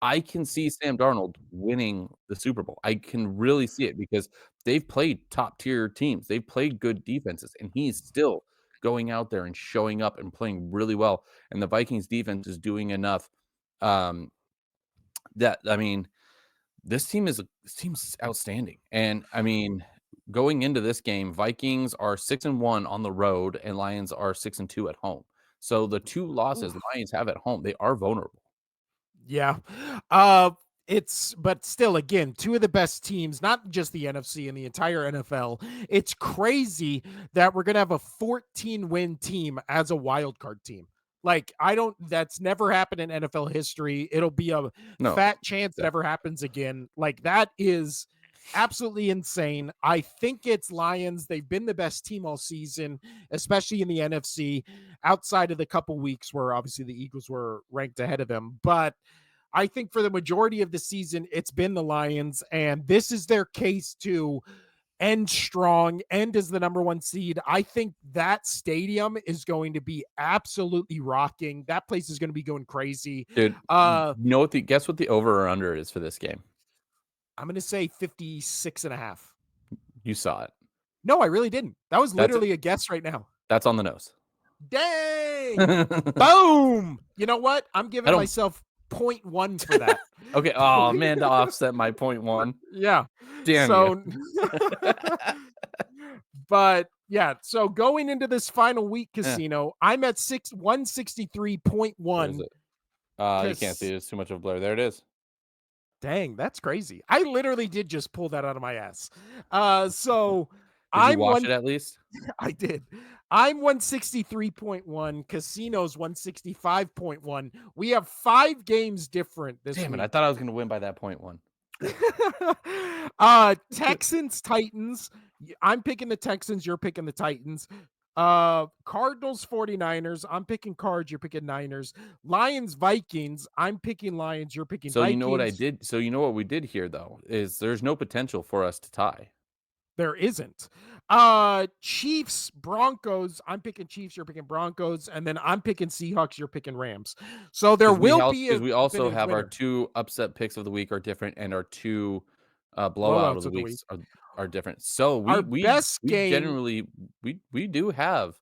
B: I can see Sam Darnold winning the Super Bowl. I can really see it because they've played top tier teams. They've played good defenses, and he's still going out there and showing up and playing really well. And the Vikings defense is doing enough. Um, that I mean, this team's outstanding. And I mean, going into this game, Vikings are 6-1 on the road, and Lions are 6-2 at home. So the two losses the
A: Oof.
B: Lions have at home, they are vulnerable.
A: Yeah. It's but still again, two of the best teams, not just the NFC and the entire NFL. It's crazy that we're gonna have a 14-win team as a wild card team. Like, I don't that's never happened in NFL history. It'll be a
B: No,
A: fat chance it ever
B: definitely.
A: happens again. Like, that is absolutely insane. I think it's Lions. They've been the best team all season, especially in the NFC, outside of the couple weeks where obviously the Eagles were ranked ahead of them. But I think for the majority of the season, it's been the Lions, and this is their case to end strong, end as the number one seed. I think that stadium is going to be absolutely rocking. That place is going to be going crazy.
B: Dude,
A: Uh,
B: guess what the over or under is for this game?
A: I'm going to say 56 and a half.
B: You saw it.
A: No, I really didn't. That was
B: That's
A: literally a guess right now.
B: that's on the nose.
A: Dang.
B: I
A: Boom. You know what? I'm giving
B: don't
A: myself point 0.1 for that.
B: okay, oh, man, to offset my point 1.
A: Yeah.
B: Damn you.
A: So but yeah, so going into this final week
B: Yeah,
A: casino, I'm at
B: where is
A: 163.1
B: it? You can't see
A: because
B: it, it's too much of a blur. There it is.
A: dang, that's crazy. I literally did just pull that out of my ass. So
B: Did you
A: I'm
B: watch
A: one
B: it at least?
A: I did. I'm 163.1, casinos 165.1. We have 5 games different this
B: Damn it, I
A: week.
B: thought I was gonna win by that point 1.
A: Texans, Titans. I'm picking the Texans, you're picking the Titans. Cardinals, 49ers. I'm picking Cards, you're picking Niners. Lions, Vikings. I'm picking Lions, you're picking Vikings.
B: You know what we did here, though, is there's no potential for us to tie.
A: There isn't. Chiefs, Broncos. I'm picking Chiefs, you're picking Broncos, and then I'm picking Seahawks, you're picking Rams. So there will be a
B: Because we also
A: definitive
B: have our
A: winner.
B: 2 upset picks of the week are different, and our 2, blowout of
A: Blowouts
B: the
A: of the week.
B: weeks are different. So
A: Our best
B: we
A: game.
B: generally we do have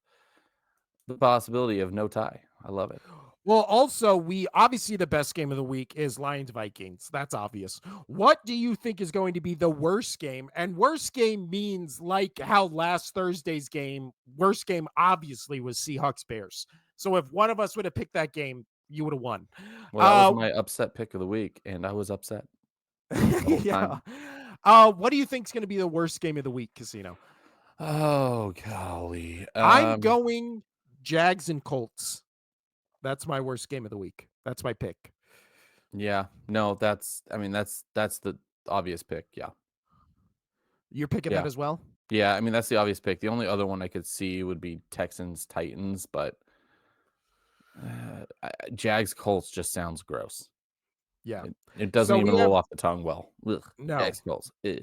B: the possibility of no tie. I love it.
A: Well, also, we obviously the best game of the week is Lions Vikings. That's obvious. What do you think is going to be the worst game? And worst game means like how last Thursday's game, worst game obviously was Seahawks Bears. So if one of us would have picked that game, you would have won.
B: Well, that was
A: Uh
B: my upset pick of the week, and I was upset the whole
A: yeah.
B: time.
A: What do you think is going to be the worst game of the week, Casino?
B: Oh, golly.
A: I'm going Jags and Colts. That's my worst game of the week. That's my pick.
B: Yeah. No, that's the obvious pick. Yeah.
A: You're picking that
B: Yeah.
A: as well?
B: Yeah, I mean, that's the obvious pick. The only other one I could see would be Texans Titans, but Jags Colts just sounds gross.
A: Yeah.
B: It doesn't
A: So
B: even
A: we
B: roll
A: have
B: off the tongue well. Ugh,
A: no.
B: Jags Colts. Ugh.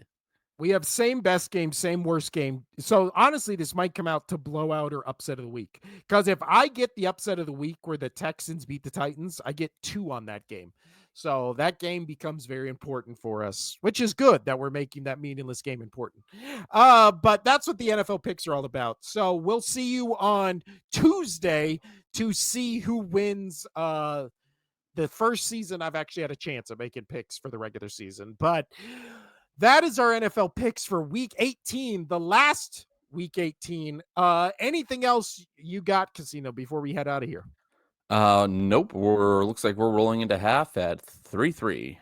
A: We have same best game, same worst game. So honestly, this might come out to blowout or upset of the week. Because if I get the upset of the week where the Texans beat the Titans, I get 2 on that game. So that game becomes very important for us, which is good that we're making that meaningless game important. But that's what the NFL picks are all about. So we'll see you on Tuesday to see who wins the first season I've actually had a chance at making picks for the regular season. But that is our NFL picks for week 18, the last week 18. Anything else you got, Casino, before we head out of here?
B: Nope. Looks like we're rolling into half at 3-3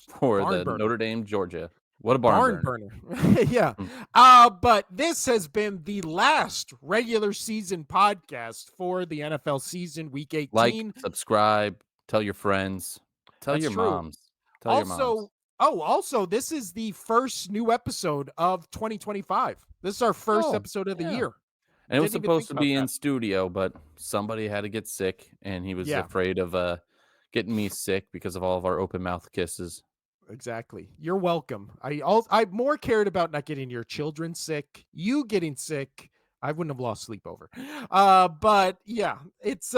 B: for
A: Barn
B: the
A: burner.
B: Notre Dame, Georgia. What a barn
A: Barn
B: burner.
A: burner. Yeah.
B: Mm.
A: But this has been the last regular season podcast for the NFL season, week
B: Like,
A: 18.
B: subscribe, tell your friends, tell
A: That's
B: your
A: true.
B: moms. Tell your moms.
A: Also, this is the first new episode of 2025. This is our first
B: Oh,
A: episode of the
B: yeah.
A: year.
B: And it was
A: Didn't even think
B: supposed to
A: about
B: be in
A: that.
B: studio, but somebody had to get sick, and he was
A: Yeah.
B: afraid of getting me sick because of all of our open mouth kisses.
A: Exactly. You're welcome. I more cared about not getting your children sick. You getting sick, I wouldn't have lost sleep over. But yeah, it's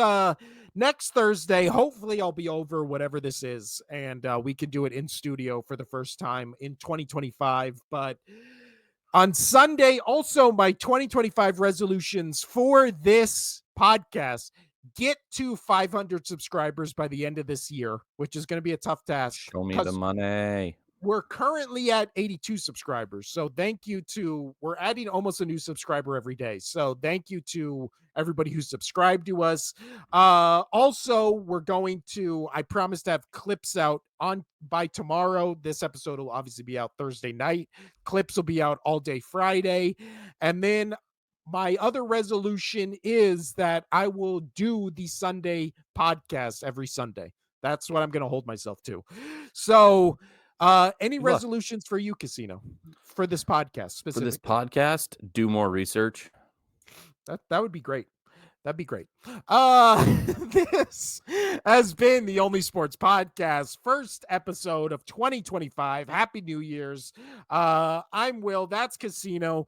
A: next Thursday. Hopefully I'll be over whatever this is and we can do it in studio for the first time in 2025. But on Sunday, also my 2025 resolutions for this podcast get to 500 subscribers by the end of this year, which is going to be a tough task
B: Show me the
A: because
B: money.
A: we're currently at 82 subscribers. So we're adding almost a new subscriber every day. So thank you to everybody who subscribed to us. Also, I promise to have clips out on by tomorrow. This episode will obviously be out Thursday night. Clips will be out all day Friday. And then my other resolution is that I will do the Sunday podcast every Sunday. That's what I'm going to hold myself to. So, any
B: Good luck.
A: resolutions for you, Casino, for this podcast
B: For this
A: specifically?
B: podcast, do more research.
A: That would be great. That'd be great. This has been the Only Sports Podcast, first episode of 2025. Happy New Year's. I'm Will. That's Casino.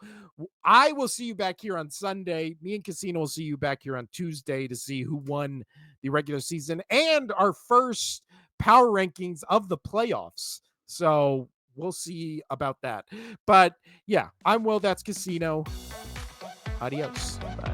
A: I will see you back here on Sunday. Me and Casino will see you back here on Tuesday to see who won the regular season and our first power rankings of the playoffs. So we'll see about that. But yeah, I'm Will. That's Casino. Adios.
B: Bye.